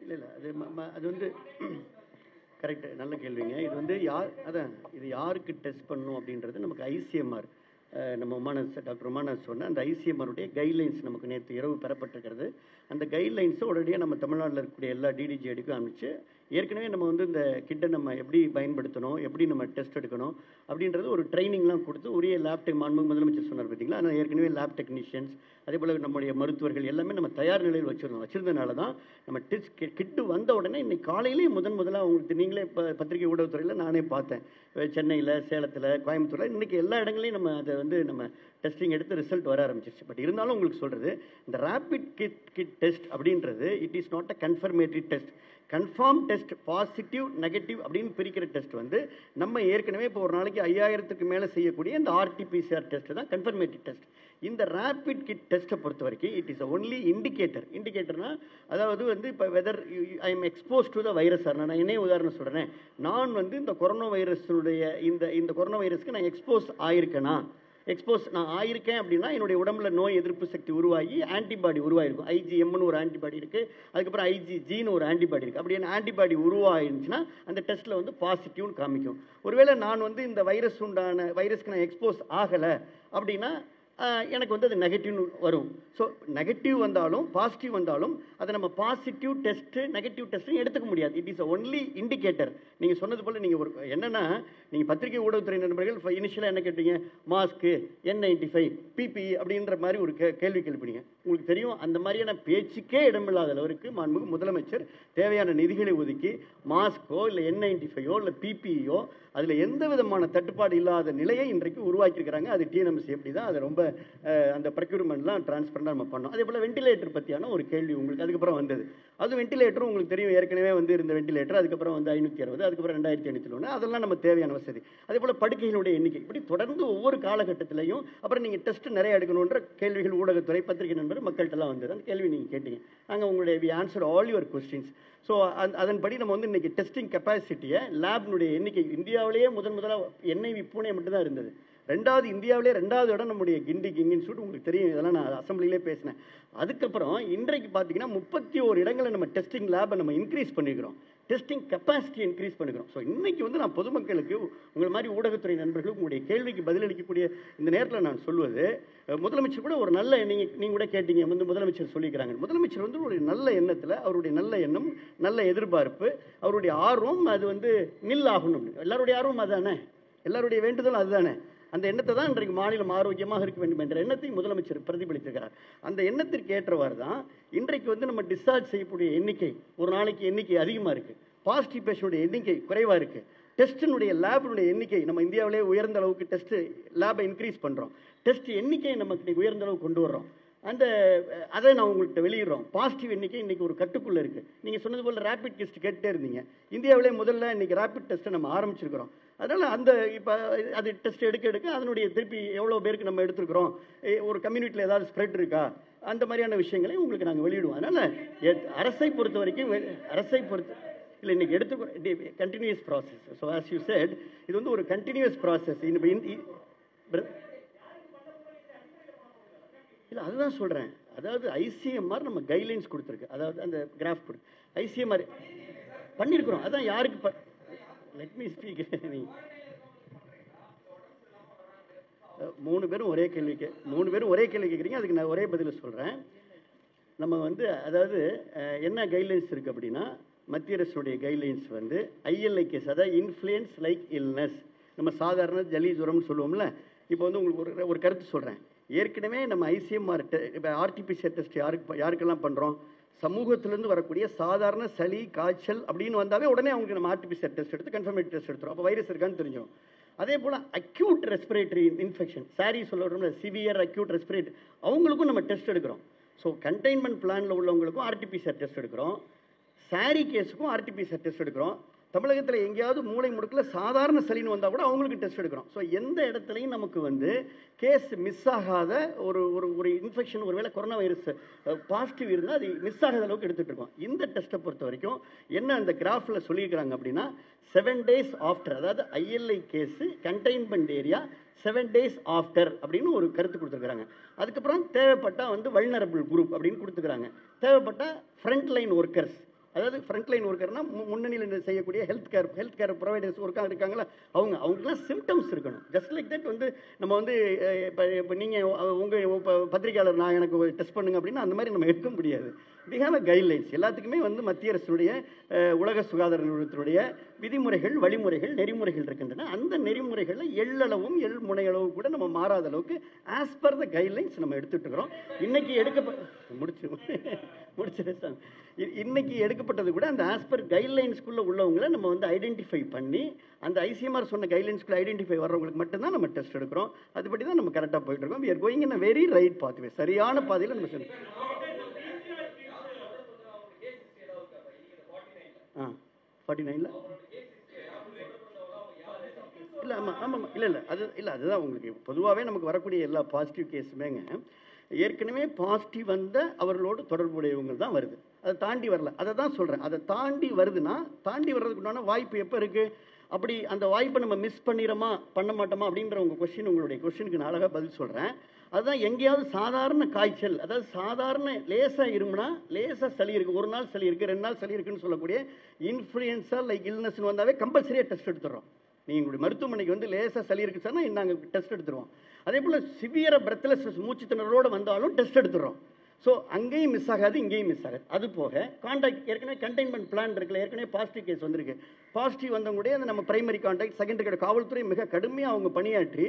இல்லை அது கரெக்டு, நல்ல கேள்விங்க. இது இது யாருக்கு டெஸ்ட் பண்ணணும் அப்படின்றது நமக்கு ஐசிஎம்ஆர், நம்ம டாக்டர் உமாநாத் சொன்ன அந்த ஐசிஎம்ஆருடைய கைட்லைன்ஸ் நமக்கு நேற்று இரவு பெறப்பட்டிருக்கிறது. அந்த கைட்லைன்ஸை உடனடியாக நம்ம தமிழ்நாட்டில் இருக்கக்கூடிய எல்லா டிடிஜிஎடிக்கும் அனுப்பிச்சு, ஏற்கனவே நம்ம இந்த கிட்டை நம்ம எப்படி பயன்படுத்தணும், எப்படி நம்ம டெஸ்ட் எடுக்கணும் அப்படின்றது ஒரு ட்ரைனிங்லாம் கொடுத்து உரிய முதலமைச்சர் சொன்னார் பார்த்தீங்களா. ஆனால் ஏற்கனவே லேப் டெக்னீஷியன்ஸ், அதே போல் நம்முடைய மருத்துவர்கள் எல்லாமே நம்ம தயார் நிலையில் வச்சுருந்தனால தான் நம்ம டெஸ்ட் கிட்டு வந்த உடனே இன்னைக்கு காலையிலேயே முதலாக உங்களுக்கு நீங்களே இப்போ பத்திரிகை ஊடகத்துறையில் நானே பார்த்தேன். சென்னையில், சேலத்தில், கோயம்புத்தூரில் இன்றைக்கி எல்லா இடங்களையும் நம்ம அதை நம்ம டெஸ்டிங் எடுத்து ரிசல்ட் வர ஆரம்பிச்சிருச்சு. பட் இருந்தாலும் உங்களுக்கு சொல்கிறது, இந்த ரேபிட் கிட் டெஸ்ட் அப்படின்றது it is not a confirmatory test. Confirm test, positive negative அப்படின்னு பிரிக்கிற டெஸ்ட் நம்ம ஏற்கனவே இப்போ ஒரு நாளைக்கு 5000க்கு மேலே செய்யக்கூடிய இந்த ஆர்டிபிசிஆர் டெஸ்ட் தான் கன்ஃபர்மேட்டரி டெஸ்ட். இந்த ரேபிட் கிட் டெஸ்ட்டை பொறுத்த வரைக்கும் இட் இஸ் ஒன்லி இண்டிகேட்டர்னா, அதாவது இப்போ whether I am expose to the virus. நான் என்ன உதாரணம் சொல்கிறேன், நான் இந்த கொரோனா வைரஸுடைய இந்த கொரோனா வைரஸ்க்கு நான் எக்ஸ்போஸ் நான் ஆயிருக்கேன் அப்படின்னா என்னுடைய உடம்புல நோய் எதிர்ப்பு சக்தி உருவாகி ஆன்டிபாடி உருவாயிருக்கும். ஐஜிஎம்னு ஒரு ஆன்டிபாடி இருக்குது, அதுக்கப்புறம் ஐஜிஜின்னு ஒரு ஆன்டிபாடி இருக்குது. அப்படி என்ன ஆன்டிபாடி உருவாயிருந்துச்சுன்னா அந்த டெஸ்ட்டில் பாசிட்டிவ்னு காமிக்கும். ஒருவேளை நான் இந்த வைரஸ்க்கு நான் எக்ஸ்போஸ் ஆகலை அப்படின்னா எனக்கு அது நெகட்டிவ்னு வரும். ஸோ நெகட்டிவ் வந்தாலும் பாசிட்டிவ் வந்தாலும் அதை நம்ம பாசிட்டிவ் டெஸ்ட்டு நெகட்டிவ் டெஸ்ட்டும் எடுத்துக்க முடியாது. It is only indicator. நீங்கள் சொன்னது போல் நீங்கள் ஒரு என்னென்னா, நீங்கள் பத்திரிகை ஊடகத்துறை நண்பர்கள் இனிஷியலாக என்ன கேட்டீங்க, மாஸ்க்கு, N95, PPE அப்படின்ற மாதிரி ஒரு கேள்வி கேள்விப்பீங்க. உங்களுக்கு தெரியும், அந்த மாதிரியான பேச்சுக்கே இடமில்லாத அளவிற்கு மாண்புமிகு முதலமைச்சர் தேவையான நிதிகளை ஒதுக்கி மாஸ்க்கோ இல்லை N95ஓ இல்லை PPEயோ அதில் எந்த விதமான தட்டுப்பாடு இல்லாத நிலையை இன்றைக்கு உருவாக்கியிருக்கிறாங்க. அது டிஎன்எம்சி எப்படி தான் அதை ரொம்ப அந்த ப்ரொக்யூர்மெண்ட்லாம் டிரான்ஸ்பரண்டாக நம்ம பண்ணோம். அதே போல் வெண்டிலேட்டர் பற்றியான ஒரு கேள்வி உங்களுக்கு அதுக்கப்புறம் வந்தது. அது வெண்டிலேட்டரும் உங்களுக்கு தெரியும், ஏற்கனவே இருந்த வெண்டிலேட்டர், அதுக்கப்புறம் 560, அதுக்கப்புறம் 2501, அதெல்லாம் நம்ம தேவையான வசதி. அதே போல் படுக்கைகளுடைய எண்ணிக்கை, இப்படி தொடர்ந்து ஒவ்வொரு காலகட்டத்திலையும் அப்புறம் நீங்கள் டெஸ்ட் நிறைய எடுக்கணுன்ற கேள்விகள் ஊடகத்துறை, பத்திரிகை நண்பர், மக்கள்கிட்டலாம் வந்தது. அந்த கேள்வி நீங்கள் கேட்டீங்க, நாங்கள் உங்களுடைய we answer all your questions. So அதன்படி நம்ம இன்றைக்கி டெஸ்டிங் கெப்பாசிட்டியை லேப்னுடைய எண்ணிக்கை இந்தியாவிலேயே முதலாக NIV பூனே மட்டும்தான் இருந்தது. ரெண்டாவது இந்தியாவிலே 2வது இடம் நம்முடைய கிண்டி கிங் இன்ஸ்டியூட். உங்களுக்கு தெரியும், இதெல்லாம் நான் அசம்பிளிலே பேசினேன். அதுக்கப்புறம் இன்றைக்கு பார்த்தீங்கன்னா 31 இடங்களை நம்ம டெஸ்டிங் லேபை நம்ம இன்க்ரீஸ் பண்ணிக்கிறோம், டெஸ்டிங் கெப்பாசிட்டி இன்க்ரீஸ் பண்ணிக்கிறோம். ஸோ இன்னைக்கு வந்து நான் பொதுமக்களுக்கு, உங்கள் மாதிரி ஊடகத்துறை நண்பர்களுக்கு உங்களுடைய கேள்விக்கு பதிலளிக்கக்கூடிய இந்த நேரத்தில் நான் சொல்வது, முதலமைச்சர் கூட ஒரு நல்ல, நீங்கள் கூட கேட்டீங்க வந்து முதலமைச்சர் சொல்லிக்கிறாங்க. முதலமைச்சர் வந்து ஒரு நல்ல எண்ணத்தில், அவருடைய நல்ல எண்ணம், நல்ல எதிர்பார்ப்பு, அவருடைய ஆர்வம் அது வந்து நில் ஆகணும். எல்லாருடைய ஆர்வம் அதுதானே, எல்லாருடைய வேண்டுதலும் அதுதானே. அந்த எண்ணத்தை தான் இன்றைக்கு மாநிலம் ஆரோக்கியமாக இருக்க வேண்டும் என்ற எண்ணத்தை முதலமைச்சர் பிரதிபலித்திருக்கிறார். அந்த எண்ணத்திற்கு ஏற்றவாறு தான் இன்றைக்கு வந்து நம்ம டிஸ்சார்ஜ் செய்யக்கூடிய எண்ணிக்கை, ஒரு நாளைக்கு எண்ணிக்கை அதிகமாக இருக்குது, பாசிட்டிவ் பேஷனுடைய எண்ணிக்கை குறைவாக இருக்குது, டெஸ்டினுடைய லேபினுடைய எண்ணிக்கை நம்ம இந்தியாவிலே உயர்ந்த அளவுக்கு டெஸ்ட் லேபை இன்க்ரீஸ் பண்ணுறோம், டெஸ்ட் எண்ணிக்கையை நமக்கு உயர்ந்த அளவுக்கு கொண்டு வர்றோம். அதை நான் உங்கள்கிட்ட வெளியிடுறோம். பாசிட்டிவ் எண்ணிக்கை இன்றைக்கி ஒரு கட்டுக்குள்ளே இருக்குது. நீங்கள் சொன்னது போல் ரேபிட் டெஸ்ட் கேட்டே இருந்தீங்க. இந்தியாவிலே முதல்ல இன்றைக்கி ரேபிட் டெஸ்ட்டை நம்ம ஆரம்பிச்சிருக்கிறோம். அதனால் இப்போ அது டெஸ்ட் எடுக்க அதனுடைய திருப்பி எவ்வளோ பேருக்கு நம்ம எடுத்துருக்குறோம், ஒரு கம்யூனிட்டியில் ஏதாவது ஸ்ப்ரெட் இருக்கா, அந்த மாதிரியான விஷயங்களை உங்களுக்கு நாங்கள் வெளியிடுவோம். அதனால் அரசை பொறுத்த வரைக்கும் இல்லை, இன்றைக்கி எடுத்து continuous process. So as you said, இது வந்து ஒரு கண்டினியூஸ் ப்ராசஸ். இல்லை, அதுதான் சொல்கிறேன். அதாவது ஐசிஎம்ஆர் நம்ம கைட்லைன்ஸ் கொடுத்துருக்கு, அதாவது அந்த கிராஃப் கொடு ஐசிஎம்ஆர் பண்ணியிருக்கிறோம். அதான் யாருக்கு லெட் மீ ஸ்பீக். மூணு பேரும் ஒரே கேள்வி கேட்குறீங்க, அதுக்கு நான் ஒரே பதில் சொல்கிறேன். நம்ம வந்து அதாவது என்ன கைட்லைன்ஸ் இருக்குது அப்படின்னா, மத்திய அரசுடைய கைட்லைன்ஸ் வந்து ஐஎல்ஐ கேஸ், அதாவது இன்ஃப்ளூயன்ஸ் லைக் இல்னஸ், நம்ம சாதாரண ஜலி ஜுரம்னு சொல்லுவோம்ல. இப்போ வந்து உங்களுக்கு ஒரு கருத்து சொல்கிறேன். ஏற்கனவே நம்ம ஐசிஎம்ஆர் இப்போ ஆர்டிபிசிஆர் டெஸ்ட் யாருக்கெல்லாம் பண்ணுறோம், சமூகத்திலேருந்து வரக்கூடிய சாதாரண சளி காய்ச்சல் அப்படின்னு வந்தாவே உடனே அவங்களுக்கு நம்ம ஆர்டிபிசிஆர் டெஸ்ட் எடுத்து கன்ஃபர்மேட்டிவ் டெஸ்ட் எடுத்துரும். அப்போ வைரஸ் இருக்கான்னு தெரிஞ்சிடும். அதே போல் அக்யூட் ரெஸ்பிரேட்டரி இன்ஃபெக்ஷன், சாரி சொல்கிறோம்ல, சிவியர் அக்யூட் ரெஸ்பிரேட்டரி, அவங்களுக்கும் நம்ம டெஸ்ட் எடுக்கிறோம். ஸோ கண்டெய்ன்மெண்ட் பிளானில் உள்ளவங்களுக்கும் ஆர்டிபிசிஆர் டெஸ்ட் எடுக்கிறோம், சாரி கேஸுக்கும் ஆர்டிபிசிஆர் டெஸ்ட் எடுக்கிறோம். தமிழகத்தில் எங்கேயாவது மூளை முடுக்கில் சாதாரண சளின்னு வந்தால் கூட அவங்களுக்கு டெஸ்ட் எடுக்கிறோம். ஸோ எந்த இடத்துலையும் நமக்கு வந்து கேஸ் மிஸ் ஆகாத ஒரு ஒரு இன்ஃபெக்ஷன், ஒருவேளை கொரோனா வைரஸ் பாசிட்டிவ் இருந்தால் அது மிஸ் ஆகாத அளவுக்கு எடுத்துகிட்டு இருக்கோம். இந்த டெஸ்ட்டை பொறுத்த வரைக்கும் என்ன அந்த கிராஃபில் சொல்லியிருக்கிறாங்க அப்படின்னா, 7 days ஆஃப்டர், அதாவது ILI case containment area 7 days after அப்படின்னு ஒரு கருத்து கொடுத்துருக்குறாங்க. அதுக்கப்புறம் தேவைப்பட்டால் வந்து வல்னரபிள் குரூப் அப்படின்னு கொடுத்துக்கிறாங்க. தேவைப்பட்டால் ஃப்ரண்ட் லைன் ஒர்க்கர்ஸ், அதாவது ஃப்ரண்ட் லைன் ஒர்க்கர்னா முன்னணியில் செய்யக்கூடிய ஹெல்த் கேர் ப்ரொவைடர்ஸ் இருக்காங்களா, அவங்களுக்குலாம் சிம்டம்ஸ் இருக்கணும். ஜஸ்ட் லைக் தட் வந்து நம்ம வந்து இப்போ நீங்கள் உங்கள் பத்திரிகையாளர் நான் எனக்கு டெஸ்ட் பண்ணுங்க அப்படின்னா அந்த மாதிரி நம்ம எடுக்க முடியாது. We have a guidelines. எல்லாத்துக்குமே வந்து மத்திய அரசுடைய உலக சுகாதார நிறுவனத்தினுடைய விதிமுறைகள், வழிமுறைகள், நெறிமுறைகள் இருக்கின்றன. அந்த நெறிமுறைகளில் எள்ளளவும் முனையளவு கூட நம்ம மாறாத அளவுக்கு ஆஸ் பர் த கைட்லைன்ஸ் நம்ம எடுத்துட்டு இருக்கிறோம். இன்னைக்கு இன்னைக்கு எடுக்கப்பட்டது கூட அந்த ஆஸ் பர் கைட்லைன்ஸ்குள்ளே உள்ளவங்களை நம்ம வந்து ஐடென்டிஃபை பண்ணி, அந்த ஐசிஎம்ஆர் சொன்ன கைட்லைன்ஸ்குள்ளே ஐடென்டிஃபை வர்றவங்களுக்கு மட்டும்தான் நம்ம டெஸ்ட் எடுக்கிறோம். அதுபடி தான் நம்ம கரெக்டாக போயிட்டு இருக்கோம். We are going in a very right pathway, சரியான பாதையில் நம்ம செஞ்சோம். 49ல் இல்லை, ஆமாம் இல்லை அதுதான் உங்களுக்கு பொதுவாகவே நமக்கு வரக்கூடிய எல்லா பாசிட்டிவ் கேஸுமேங்க ஏற்கனவே பாசிட்டிவ் வந்த அவர்களோடு தொடர்புடையவங்க தான் வருது. அதை தாண்டி வரல. அதை தான் சொல்கிறேன். அதை தாண்டி வருதுன்னா, தாண்டி வர்றதுக்கு உண்டான வாய்ப்பு எப்போ இருக்குது? அப்படி அந்த வாய்ப்பை நம்ம மிஸ் பண்ணிடுறோமா பண்ண மாட்டோமா அப்படின்ற உங்களுடைய கொஸ்டினுக்கு நான் அழகாக பதில் சொல்கிறேன். அதுதான் எங்கேயாவது சாதாரண காய்ச்சல், அதாவது சாதாரண லேசாக இருமுன்னா, லேசாக சளி இருக்குது, ஒரு நாள் சளி இருக்குது, 2 நாள் சளி இருக்குன்னு சொல்லக்கூடிய இன்ஃப்ளூயன்ஸா லைக் இல்னஸ்ன்னு வந்தாவே கம்பல்சரியாக டெஸ்ட் எடுத்துடுறோம். நீங்கள் உங்களுடைய மருத்துவமனைக்கு வந்து லேசாக சளி இருக்குது சார், நாங்கள் டெஸ்ட் எடுத்துருவோம். அதே போல் சிவியராக பிரெத்லெஸ் மூச்சு திணறலோடு வந்தாலும் டெஸ்ட் எடுத்துடுறோம். ஸோ அங்கேயும் மிஸ் ஆகாது, இங்கேயும் மிஸ் ஆகாது. அது போக கான்டாக்ட் ஏற்கனவே கண்டெய்ன்மெண்ட் பிளான் இருக்குல்ல, ஏற்கனவே பாசிட்டிவ் கேஸ் வந்திருக்கு. பாசிட்டிவ் வந்தவங்களுடைய அந்த நம்ம பிரைமரி கான்டாக்ட், செகண்டரி காவல்துறை மிக கடுமையாக அவங்க பணியாற்றி,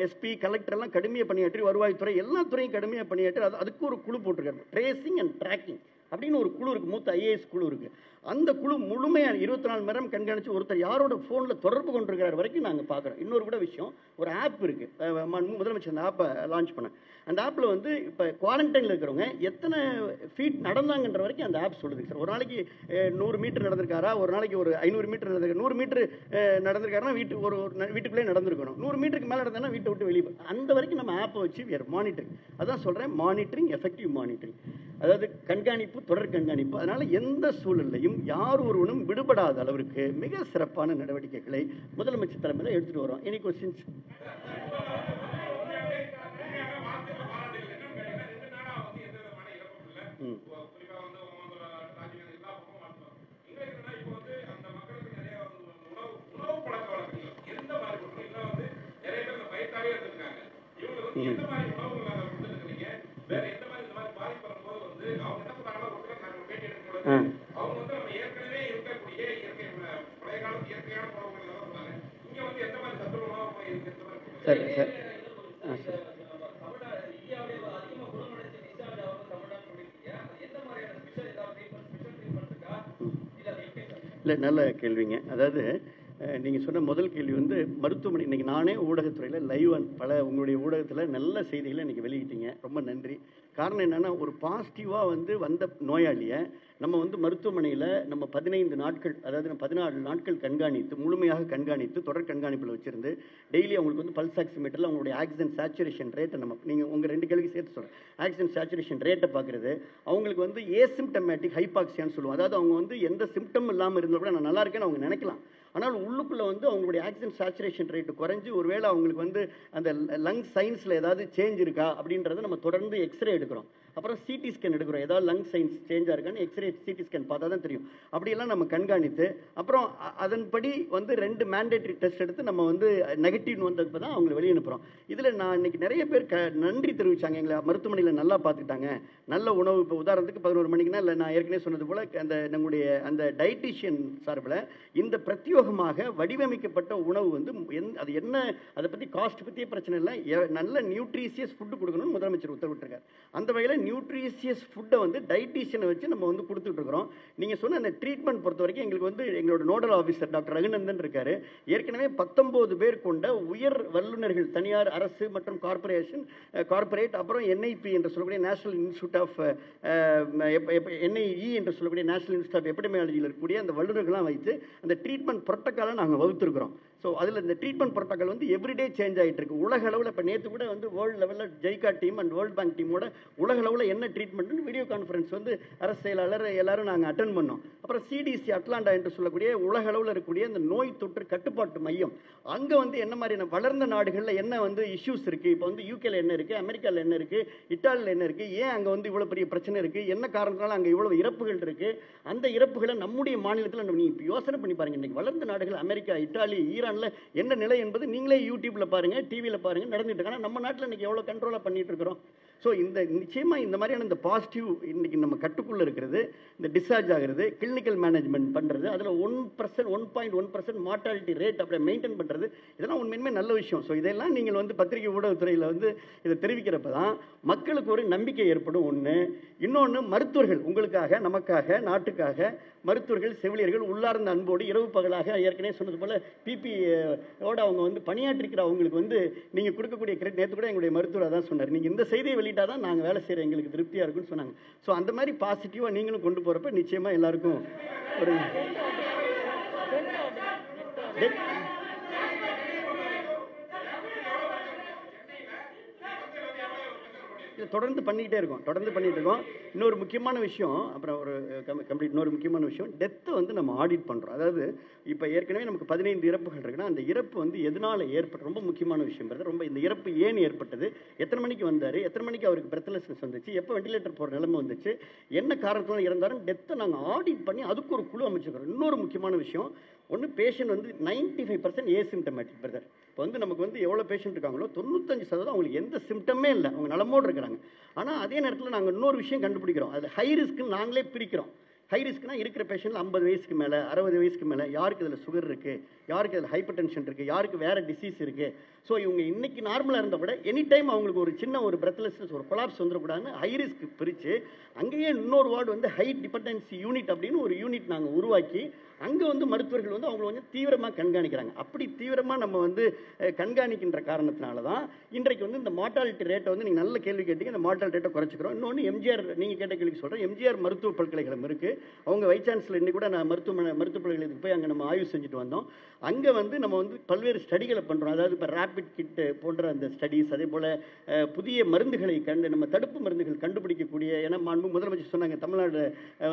எஸ்பி கலெக்டர் எல்லாம் கடுமையாக பணியாற்றி, வருவாய்த்துறை எல்லா துறையும் கடுமையாக பணியாற்றி, அதுக்கு ஒரு குழு போட்டிருக்காரு, ட்ரேசிங் அண்ட் ட்ராக்கிங் அப்படின்னு ஒரு குழு இருக்குது, மூத்த ஐஏஎஸ் குழு இருக்குது. அந்த குழு முழுமையாக 24 மணி நேரம் கண்காணித்து ஒருத்தர் யாரோட ஃபோனில் தொடர்பு கொண்டிருக்கிற வரைக்கும் நாங்கள் பார்க்குறோம். இன்னொரு கூட விஷயம், ஒரு ஆப் இருக்குது, முதலமைச்சர் அந்த ஆப்பை லான்ச் பண்ணேன். அந்த ஆப்பில் வந்து இப்போ குவாரண்டைனில் இருக்கிறவங்க எத்தனை ஃபீட் நடந்தாங்கன்ற வரைக்கும் அந்த ஆப் சொல்லுது சார். ஒரு நாளைக்கு 100 மீட்டர் நடந்திருக்காரா, ஒரு நாளைக்கு ஒரு 500 மீட்டர் நடந்திருக்காரு, 100 மீட்டர் நடந்திருக்காருன்னா வீட்டுக்குள்ளே நடந்திருக்கணும், 100 மீட்டருக்கு மேலே நடந்தா வீட்டை விட்டு வெளியே, அந்த வரைக்கும் நம்ம ஆப்பை வச்சு we are monitoring. அதான் சொல்கிறேன், மானிட்டரிங், எஃபெக்டிவ் மானிட்டரிங், அதாவது கண்காணிப்பு, தொடர் கண்காணிப்பு. அதனால் எந்த சூழலையும் யார் ஒருவனும் விடுபடாத அளவிற்கு மிக சிறப்பான நடவடிக்கைகளை முதலமைச்சர் தலைமையில் எடுத்துகிட்டு வரோம். Any questions? நல்லாவே இருந்திருக்காங்க. இவங்க வந்து எந்த மாதிரி உணவுகள் கொடுத்துருக்கீங்க, வேற எந்த மாதிரி இந்த மாதிரி பாதிப்பு வரும்போது வந்து அவங்க என்ன சொன்னாங்கன்னா, ஒரு சிலர் நாங்கள் பேட்டி எடுக்கும்போது அவங்க வந்து நம்ம ஏற்கனவே இருக்கக்கூடிய இயற்கை பழைய காலத்து இயற்கையான உணவுகள் எல்லாம் சொன்னாங்க. இங்க வந்து எந்த மாதிரி சத்துள்ள உணவு இருக்கு எந்த மாதிரி சரி சார் இல்லை, நல்ல கேள்விங்க. அதாவது நீங்கள் சொன்ன முதல் கேள்வி வந்து மருத்துவமனை. இன்றைக்கி நானே ஊடகத்துறையில் லைவ் பல உங்களுடைய ஊடகத்தில் நல்ல செய்திகளை இன்றைக்கி வெளியிட்டீங்க, ரொம்ப நன்றி. காரணம் என்னென்னா, ஒரு பாசிட்டிவாக வந்து வந்த நோயாளியை நம்ம வந்து மருத்துவமனையில் நம்ம 15 நாட்கள், அதாவது 14 நாட்கள் கண்காணித்து, முழுமையாக கண்காணித்து, தொடர் கண்காணிப்பில் வச்சுருந்து டெய்லி அவங்களுக்கு வந்து பல்ஸ் ஆக்சிமீட்டரில் அவங்களுடைய ஆக்சிஜன் சேச்சுரேஷன் ரேட்டை நம்ம, நீங்கள் உங்கள் 2 கேள்விக்கு சேர்த்து சொல்கிறேன், ஆக்சிஜன் சேச்சுரேஷன் ரேட்டை பார்க்குறது. அவங்களுக்கு வந்து ஏசிம்டமேட்டிக் ஹைபாக்சியான்னு சொல்லுவோம். அதாவது அவங்க வந்து எந்த சிம்டம் இல்லாமல் இருந்தால் கூட நான் நல்லா இருக்கேன்னு அவங்க நினைக்கலாம், ஆனால் உள்ளுக்குள்ளே வந்து அவங்களுடைய ஆக்சிஜன் சேச்சுரேஷன் ரேட்டு குறைஞ்சி ஒருவேளை அவங்களுக்கு வந்து அந்த லங் சயின்ஸில் ஏதாவது சேஞ்ச் இருக்கா அப்படின்றத நம்ம தொடர்ந்து எக்ஸ்ரே எடுக்கிறோம். அப்புறம் சிடி ஸ்கேன் எடுக்கிறோம், ஏதாவது லங் சயின்ஸ் சேஞ்சாக இருக்கான்னு எக்ஸ்ரே சிடி ஸ்கேன் பார்த்தா தான் தெரியும். அப்படியெல்லாம் நம்ம கண்காணித்து அப்புறம் அதன்படி வந்து 2 மேண்டேட்டரி டெஸ்ட் எடுத்து நம்ம வந்து நெகட்டிவ்னு வந்தப்போ தான் அவங்களை வெளியே அனுப்புகிறோம். இதில் நான் இன்னைக்கு நிறைய பேர் நன்றி தெரிவித்தாங்க, எங்களை மருத்துவமனையில் நல்லா பார்த்துக்கிட்டாங்க, நல்ல உணவு. இப்போ உதாரணத்துக்கு 11 மணிக்குன்னா, இல்லை நான் ஏற்கனவே சொன்னது போல் அந்த நம்முடைய அந்த டயட்டீஷியன் சார்பில் இந்த பிரத்யோகமாக வடிவமைக்கப்பட்ட உணவு வந்து அது என்ன, அதை பற்றி காஸ்ட் பற்றியே பிரச்சனை இல்லை, நல்ல நியூட்ரிஷியஸ் ஃபுட்டு கொடுக்கணும்னு முதலமைச்சர் உத்தரவிட்டிருக்கார். அந்த வகையில் நியூட்ரிஷியஸ் ஃபுட்டை வந்து டயட்டீஷியனை வச்சு நம்ம வந்து கொடுத்துட்ருக்குறோம். நீங்கள் சொன்ன அந்த ட்ரீட்மெண்ட் பொறுத்த வரைக்கும் எங்களுக்கு வந்து எங்களோட நோடல் ஆஃபீஸர் டாக்டர் ரகுநந்தன் இருக்கார். ஏற்கனவே 19 பேர் கொண்ட உயர் வல்லுநர்கள், தனியார், அரசு மற்றும் கார்பரேட், அப்புறம் NIP என்று சொல்லக்கூடிய நேஷனல் இன்ஸ்டியூட் ஆஃப் NIE என்று சொல்லக்கூடிய நேஷனல் இன்ஸ்டியூட் ஆஃப் எபிடமியாலஜியில் இருக்கக்கூடிய அந்த வல்லுநர்கள்லாம் வைத்து அந்த ட்ரீட்மெண்ட் புரோட்டோக்காலை நாங்கள் வகுத்துருக்கிறோம். ஸோ அதில் இந்த ட்ரீட்மெண்ட் புரோட்டோக்கால் வந்து எவ்ரிடே சேஞ்ச் ஆகிட்டு இருக்கு உலக அளவில். இப்போ நேற்று கூட வந்து வேர்ல்டு லெவலில் JICA team and world bank டீமோட உலக அளவில் என்ன ட்ரீட்மெண்ட்னு வீடியோ கான்ஃபரன்ஸ் வந்து அரசு செயலாளர் எல்லாரும் நாங்கள் அட்டன் பண்ணோம். அப்புறம் CDC அட்லாண்டா என்று சொல்லக்கூடிய உலக அளவில் இருக்கக்கூடிய இந்த நோய் தொற்று கட்டுப்பாட்டு மையம், அங்கே வந்து என்ன மாதிரியான வளர்ந்த நாடுகளில் என்ன வந்து இஷ்யூஸ் இருக்குது, இப்போ வந்து யூகேல என்ன இருக்குது, அமெரிக்காவில் என்ன இருக்குது, இட்டாலியில் என்ன இருக்குது, ஏன் அங்கே வந்து இவ்வளோ பெரிய பிரச்சனை இருக்குது, என்ன காரணத்தினால அங்கே இவ்வளோ இறப்புகள் இருக்குது, அந்த இறப்புகளை நம்முடைய மாநிலத்தில் நம்ம இப்போ யோசனை பண்ணி பாருங்கள். இன்றைக்கி வளர்ந்த நாடுகள் அமெரிக்கா, இட்டாலி, ஈரானில் என்ன நிலை என்பது நீங்களே யூடியூப்பில் பாருங்கள், டிவியில் பாருங்கள், நடந்துட்டு இருக்கு. ஆனால் நம்ம நாட்டில் இன்றைக்கி எவ்வளோ கண்ட்ரோலாக பண்ணிட்டு இருக்கிறோம். ஸோ இந்த நிச்சயமாக இந்த மாதிரியான இந்த பாசிட்டிவ் இன்றைக்கி நம்ம கட்டுக்குள்ளே இருக்கிறது, இந்த டிஸ்சார்ஜ் ஆகிறது, கிளினிக்கல் மேனேஜ்மெண்ட் பண்ணுறது, அதில் 1.1% மார்ட்டாலிட்டி ரேட் அப்படியே மெயின்டைன் பண்ணுறது, இதெல்லாம் உண்மையுமே நல்ல விஷயம். ஸோ இதெல்லாம் நீங்கள் வந்து பத்திரிகை ஊடகத்துறையில் வந்து இதை தெரிவிக்கிறப்ப தான் மக்களுக்கு ஒரு நம்பிக்கை ஏற்படும். ஒன்று. இன்னொன்று, மருத்துவர்கள் உங்களுக்காக, நமக்காக, நாட்டுக்காக மருத்துவர்கள், செவிலியர்கள் உள்ளார்ந்த அன்போடு இரவு பகலாக ஏற்கனவே சொன்னது போல் பிபிஓட அவங்க வந்து பணியாற்றிருக்கிற அவங்களுக்கு வந்து நீங்கள் கொடுக்கக்கூடிய கிரெடிட். நேற்று கூட எங்களுடைய மருத்துவர் தான் சொன்னார், நீங்கள் இந்த செய்தியை வெளியிட்டால் தான் நாங்கள் வேலை செய்கிற எங்களுக்கு திருப்தியாக இருக்குன்னு சொன்னாங்க. ஸோ அந்த மாதிரி பாசிட்டிவாக நீங்களும் கொண்டு போகிறப்ப நிச்சயமாக எல்லாருக்கும் ஒரு தொடர்ந்து பண்ணிக்கிட்டே இருக்கோம். இன்னொரு முக்கியமான விஷயம், அப்புறம் ஒரு இன்னொரு முக்கியமான விஷயம், டெத்தை வந்து நம்ம ஆடிட் பண்ணுறோம். அதாவது இப்போ ஏற்கனவே நமக்கு 15 இறப்புகள் இருக்குன்னா, அந்த இறப்பு வந்து எதனால் ஏற்பட்டு, ரொம்ப முக்கியமான விஷயம் பிரதர். ரொம்ப இந்த இறப்பு ஏன் ஏற்பட்டது, எத்தனை மணிக்கு வந்தார், எத்தனை மணிக்கு அவருக்கு பிரெத்லெஸ்னஸ் வந்துச்சு, எப்போ வெண்டிலேட்டர் போகிற நிலைமை வந்துச்சு, என்ன காரணத்தினால இறந்தாலும் டெத்தை நாங்கள் ஆடிட் பண்ணி அதுக்கு ஒரு குழு அமைச்சிருக்கிறோம். இன்னொரு முக்கியமான விஷயம், ஒன்று, பேஷண்ட் வந்து 95% ஏசிம்டமேட்டிக் பிரதர். இப்போ வந்து நமக்கு வந்து எவ்வளோ பேஷண்ட் இருக்காங்களோ 95% அவங்களுக்கு எந்த சிம்டமே இல்லை, அவங்க நலமோடு இருக்கிறாங்க. ஆனால் அதே நேரத்தில் நாங்கள் இன்னொரு விஷயம் கண்டுபிடிக்கிறோம், அது ஹை ரிஸ்க்குன்னு நாங்களே பிரிக்கிறோம். ஹை ரிஸ்க்னா இருக்கிற பேஷண்ட் 50 வயசுக்கு மேலே, 60 வயசுக்கு மேலே, யாருக்கு இதில் சுகர் இருக்குது, யாருக்கு இதில் ஹைப்பர் டென்ஷன் இருக்குது, யாருக்கு வேறு டிசீஸ் இருக்குது. ஸோ இவங்க இன்றைக்கி நார்மலாக இருந்த விட எனி டைம் அவங்களுக்கு ஒரு சின்ன ஒரு பிரெத்லெஸ்னஸ், ஒரு கொலாப்ஸ் வந்துடக்கூடாதுன்னு ஹை ரிஸ்க் பிரித்து அங்கேயே இன்னொரு வார்டு வந்து ஹை டிபெண்டன்சி யூனிட் அப்படின்னு ஒரு யூனிட் நாங்கள் உருவாக்கி அங்கே வந்து மருத்துவர்கள் வந்து அவங்கள வந்து தீவிரமாக கண்காணிக்கிறாங்க. அப்படி தீவிரமாக நம்ம வந்து கண்காணிக்கின்ற காரணத்தினால தான் இன்றைக்கு வந்து இந்த மார்ட்டாலிட்டி ரேட்டை வந்து நீங்கள் நல்ல கேள்வி கேட்டீங்க, இந்த மார்ட்டாலிட்டி ரேட்டை குறைச்சிக்கிறோம். இன்னொன்று, எம்ஜிஆர் நீங்கள் கேட்ட கேள்விக்கு சொல்கிறேன், எம்ஜிஆர் மருத்துவ பல்கலைக்கழகம் இருக்குது, அவங்க வைஸ் சான்சலர் இன்னைக்கு கூட நான் மருத்துவ பல்கலைக்கழகத்துக்கு போய் அங்கே நம்ம ஆய்வு செஞ்சுட்டு வந்தோம். அங்கே வந்து நம்ம வந்து பல்வேறு ஸ்டடிகளை பண்ணுறோம். அதாவது இப்போ ரேபிட் கிட் போன்ற அந்த ஸ்டடீஸ், அதே போல் புதிய மருந்துகளை நம்ம தடுப்பு மருந்துகள் கண்டுபிடிக்கக்கூடிய, ஏன்னா மாண்பு முதலமைச்சர் சொன்னாங்க தமிழ்நாடு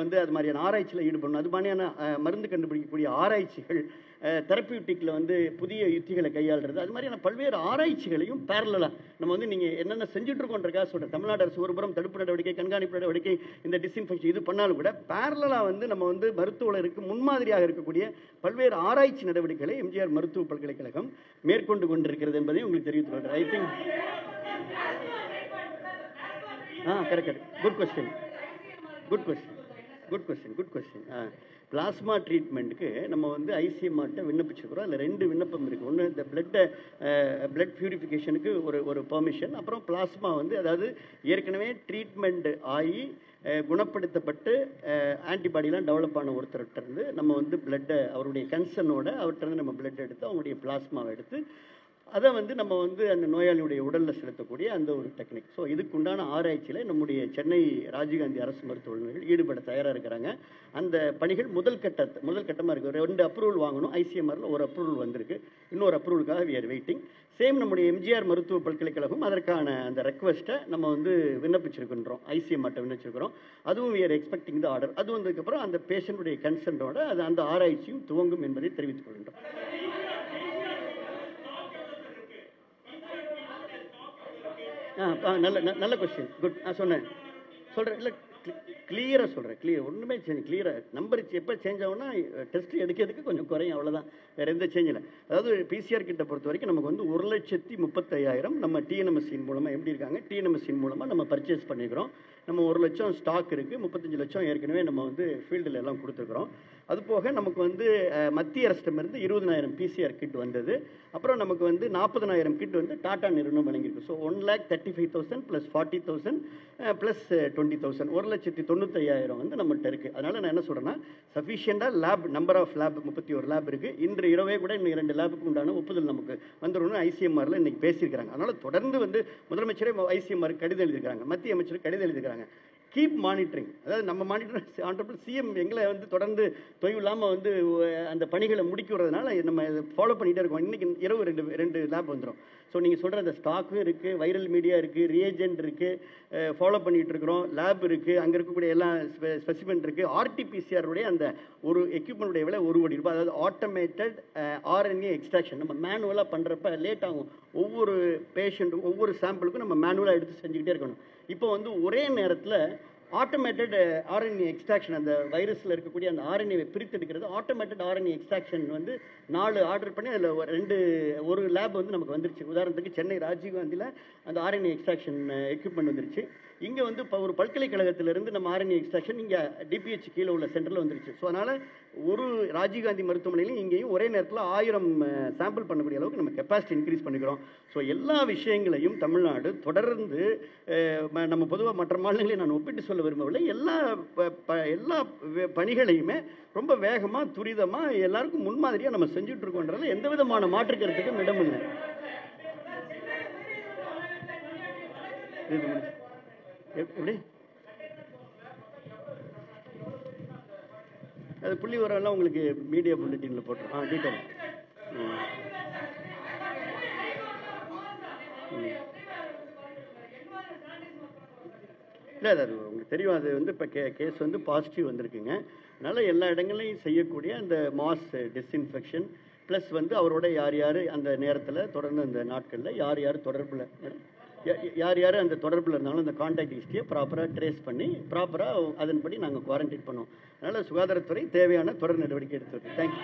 வந்து அது மாதிரியான ஆராய்ச்சியில் ஈடுபடணும், அது மாதிரியான மருந்து கண்டுபிடிக்கக்கூடிய ஆராய்ச்சிகள் தெரப்பியூட்டிக்கில் வந்து புதிய யுத்திகளை கையாளுறது, அது மாதிரியான பல்வேறு ஆராய்ச்சிகளையும் பேரலாக நம்ம வந்து நீங்கள் என்னென்ன செஞ்சுட்டு இருக்கோன்றக்காக சொல்கிறேன். தமிழ்நாடு அரசு ஒருபுறம் தடுப்பு நடவடிக்கை, கண்காணிப்பு நடவடிக்கை, இந்த டிஸ்இன்ஃபெக்ஷன் இது பண்ணாலும் கூட பேரலாக வந்து நம்ம வந்து மருத்துவ உலகிற்கு முன்மாதிரியாக இருக்கக்கூடிய பல்வேறு ஆராய்ச்சி நடவடிக்கைகளை எம்ஜிஆர் மருத்துவ பல்கலைக்கழகம் மேற்கொண்டு கொண்டிருக்கிறது என்பதை உங்களுக்கு தெரிவித்துக் கொள்கிறேன். I think correct. Good question. Plasma ட்ரீட்மெண்ட்டுக்கு நம்ம வந்து ஐசிஎம்ஆர்ட்ட விண்ணப்பிச்சிருக்கிறோம். அதில் 2 விண்ணப்பம் இருக்குது. ஒன்று இந்த பிளட் பியூரிஃபிகேஷனுக்கு ஒரு பெர்மிஷன், அப்புறம் பிளாஸ்மா வந்து அதாவது ஏற்கனவே ட்ரீட்மெண்ட் ஆகி குணப்படுத்தப்பட்டு ஆன்டிபாடிலாம் டெவலப் ஆன ஒருத்தர்கிட்ட இருந்து நம்ம வந்து பிளட்டை அவருடைய கன்சர்னோட அவர்கிட்ட இருந்து நம்ம பிளட் எடுத்து அவங்களுடைய பிளாஸ்மாவை எடுத்து அதை வந்து நம்ம வந்து அந்த நோயாளியுடைய உடலில் செலுத்தக்கூடிய அந்த ஒரு டெக்னிக். ஸோ இதுக்குண்டான ஆராய்ச்சியில் நம்முடைய சென்னை ராஜீவ்காந்தி அரசு மருத்துவமனைகள் ஈடுபட தயாராக இருக்கிறாங்க. அந்த பணிகள் முதல் கட்டமாக இருக்குது. 2 அப்ரூவல் வாங்கணும். ஐசிஎம்ஆரில் ஒரு அப்ரூவல் வந்திருக்கு. இன்னொரு அப்ரூவலுக்காக வி ஆர் வெயிட்டிங். சேம் நம்முடைய எம்ஜிஆர் மருத்துவ பல்கலைக்கழகம் அதற்கான அந்த ரெக்வஸ்ட்டை நம்ம வந்து விண்ணப்பிச்சிருக்கின்றோம். ஐசிஎம்ஆர்ட்ட விண்ணப்பிச்சிருக்கிறோம். அதுவும் we are expecting the order. அது வந்ததுக்கப்புறம் அந்த பேஷண்ட்டுடைய கன்சென்ட்டோட அது அந்த ஆராய்ச்சியும் துவங்கும் என்பதை தெரிவித்துக் கொள்கின்றோம். நல்ல கொஸ்டின். குட். சொல்கிறேன் இல்லை, கிளியராக சொல்கிறேன். ஒன்றுமே சேஞ்ச் கிளியராக நம்பர் எப்போ சேஞ்ச் ஆகும்னா டெஸ்ட் எடுக்கிறதுக்கு கொஞ்சம் குறையும், அவ்வளோதான். வேறு எந்த சேஞ்ச் இல்லை. அதாவது பிசிஆர் கிட்ட பொறுத்த வரைக்கும் நமக்கு வந்து 1,35,000 நம்ம டிஎன்எம்எஸ்சின் மூலமாக எப்படி இருக்காங்க, டிஎன்எம்எஸ்சின் மூலமாக நம்ம பர்ச்சேஸ் பண்ணிக்கிறோம். நம்ம 1 லட்சம் ஸ்டாக் இருக்குது. 35 லட்சம் ஏற்கனவே நம்ம வந்து ஃபீல்டில் எல்லாம் கொடுத்துருக்குறோம். அது போக நமக்கு வந்து மத்திய அரசிடமிருந்து 20,000 பிசிஆர் கிட் வந்தது. அப்புறம் நமக்கு வந்து 40,000 கிட் வந்து டாடா நிறுவனம் வழங்கியிருக்கு. ஸோ 1,35,000 + 40,000 + 20,000 1,95,000 வந்து நம்மகிட்ட இருக்குது. அதனால் நான் என்ன சொல்கிறேன்னா, சஃபிஷியண்டாக lab number of lab 31 lab இருக்குது. இன்று இரவே கூட இன்னும் 2 லேபுக்கு உண்டான ஒப்புதல் நமக்கு வந்துடணும்னு ஐசிஎம்ஆரில் இன்றைக்கி பேசியிருக்கிறாங்க. அதனால் தொடர்ந்து வந்து முதலமைச்சரே ஐசிஎம்ஆருக்கு கடிதம் எழுதியிருக்காங்க, மத்திய அமைச்சருக்கு கடிதம் எழுதியிருக்காங்க. Keep monitoring. அதாவது நம்ம மானிட்டர் ஆண்டர்பிள் சிஎம் எங்களை வந்து தொடர்ந்து தொய்வு இல்லாமல் வந்து அந்த பணிகளை முடிக்க விடுறதுனால நம்ம ஃபாலோ பண்ணிகிட்டே இருக்கோம். இன்றைக்கி இரவு 2 லேப் வந்துடும். ஸோ நீங்கள் சொல்கிற அந்த ஸ்டாக்கும் இருக்குது, வைரல் மீடியா இருக்குது, ரியேஜென்ட் இருக்குது, ஃபாலோ பண்ணிகிட்டு இருக்கிறோம். லேப் இருக்குது, அங்கே இருக்கக்கூடிய எல்லாம் ஸ்பெசிமெண்ட் இருக்குது. ஆர்டிபிசிஆருடைய அந்த ஒரு எக்யூப்மெண்ட்டுடைய விலை 1 கோடி ரூபாய். அதாவது ஆட்டோமேட்டட் ஆர்என்ஏ எக்ஸ்ட்ராக்ஷன். நம்ம மேனுவலாக பண்ணுறப்ப லேட் ஆகும். ஒவ்வொரு பேஷண்ட்டும் ஒவ்வொரு சாம்பிளுக்கும் நம்ம மேனுவலாக எடுத்து செஞ்சுக்கிட்டே இருக்கணும். இப்போ வந்து ஒரே நேரத்தில் ஆட்டோமேட்டட் ஆர்என்ஏ எக்ஸ்ட்ராக்ஷன், அந்த வைரஸில் இருக்கக்கூடிய அந்த ஆர்என்ஏவை பிரித்தெடுக்கிறது ஆட்டோமேட்டட் ஆர்என்ஏ எக்ஸ்ட்ராக்ஷன் வந்து 4 ஆர்டர் பண்ணி அதில் ஒரு லேப் வந்து நமக்கு வந்துருச்சு. உதாரணத்துக்கு சென்னை ராஜீவ்காந்தியில் அந்த ஆர்என்ஏ எக்ஸ்ட்ராக்ஷன் எக்யூப்மெண்ட் வந்துருச்சு. இங்கே வந்து இப்போ ஒரு பல்கலைக்கழகத்திலிருந்து நம்ம ஆர்என்ஏ எக்ஸ்ட்ராக்ஷன் இங்கே டிபிஹெச் கீழே உள்ள சென்டரில் வந்துருச்சு. ஸோ அதனால் ஒரு ராஜீவ்காந்தி மருத்துவமனையிலையும் இங்கேயும் ஒரே நேரத்தில் 1000 சாம்பிள் பண்ணக்கூடிய அளவுக்கு நம்ம கெப்பாசிட்டி இன்க்ரீஸ் பண்ணிக்கிறோம். ஸோ எல்லா விஷயங்களையும் தமிழ்நாடு தொடர்ந்து நம்ம பொதுவாக மற்ற மாநிலங்களையும் நான் ஒப்பிட்டு சொல்ல விரும்பவில்லை. எல்லா பணிகளையுமே ரொம்ப வேகமாக துரிதமாக எல்லாருக்கும் முன்மாதிரியாக நம்ம செஞ்சுட்டு இருக்கோன்றது எந்த விதமான மாற்று கருத்துக்கும் இடமில்லை. எப்படி அது புள்ளி வரலாம் உங்களுக்கு மீடியா புல்லட்டினில் போட்டுரும். டீட்டெயில் இல்லை, அது உங்களுக்கு தெரியும். அது வந்து இப்போ கேஸ் வந்து பாசிட்டிவ் வந்திருக்குங்க. அதனால் எல்லா இடங்களையும் செய்யக்கூடிய அந்த மாஸ் டிஸ்இன்ஃபெக்ஷன் ப்ளஸ் வந்து அவரோட யார் அந்த நேரத்தில் தொடர்ந்து அந்த நாட்களில் யார் தொடர்பில் அந்த தொடர்பில் இருந்தாலும் அந்த கான்டாக்ட் ஹிஸ்ட்ரியை ப்ராப்பராக ட்ரேஸ் பண்ணி ப்ராப்பராக அதன்படி நாங்கள் குவாரண்டைன் பண்ணுவோம். அதனால் சுகாதாரத்துறை தேவையான தொடர் நடவடிக்கை எடுத்து வருது. தேங்க்யூ.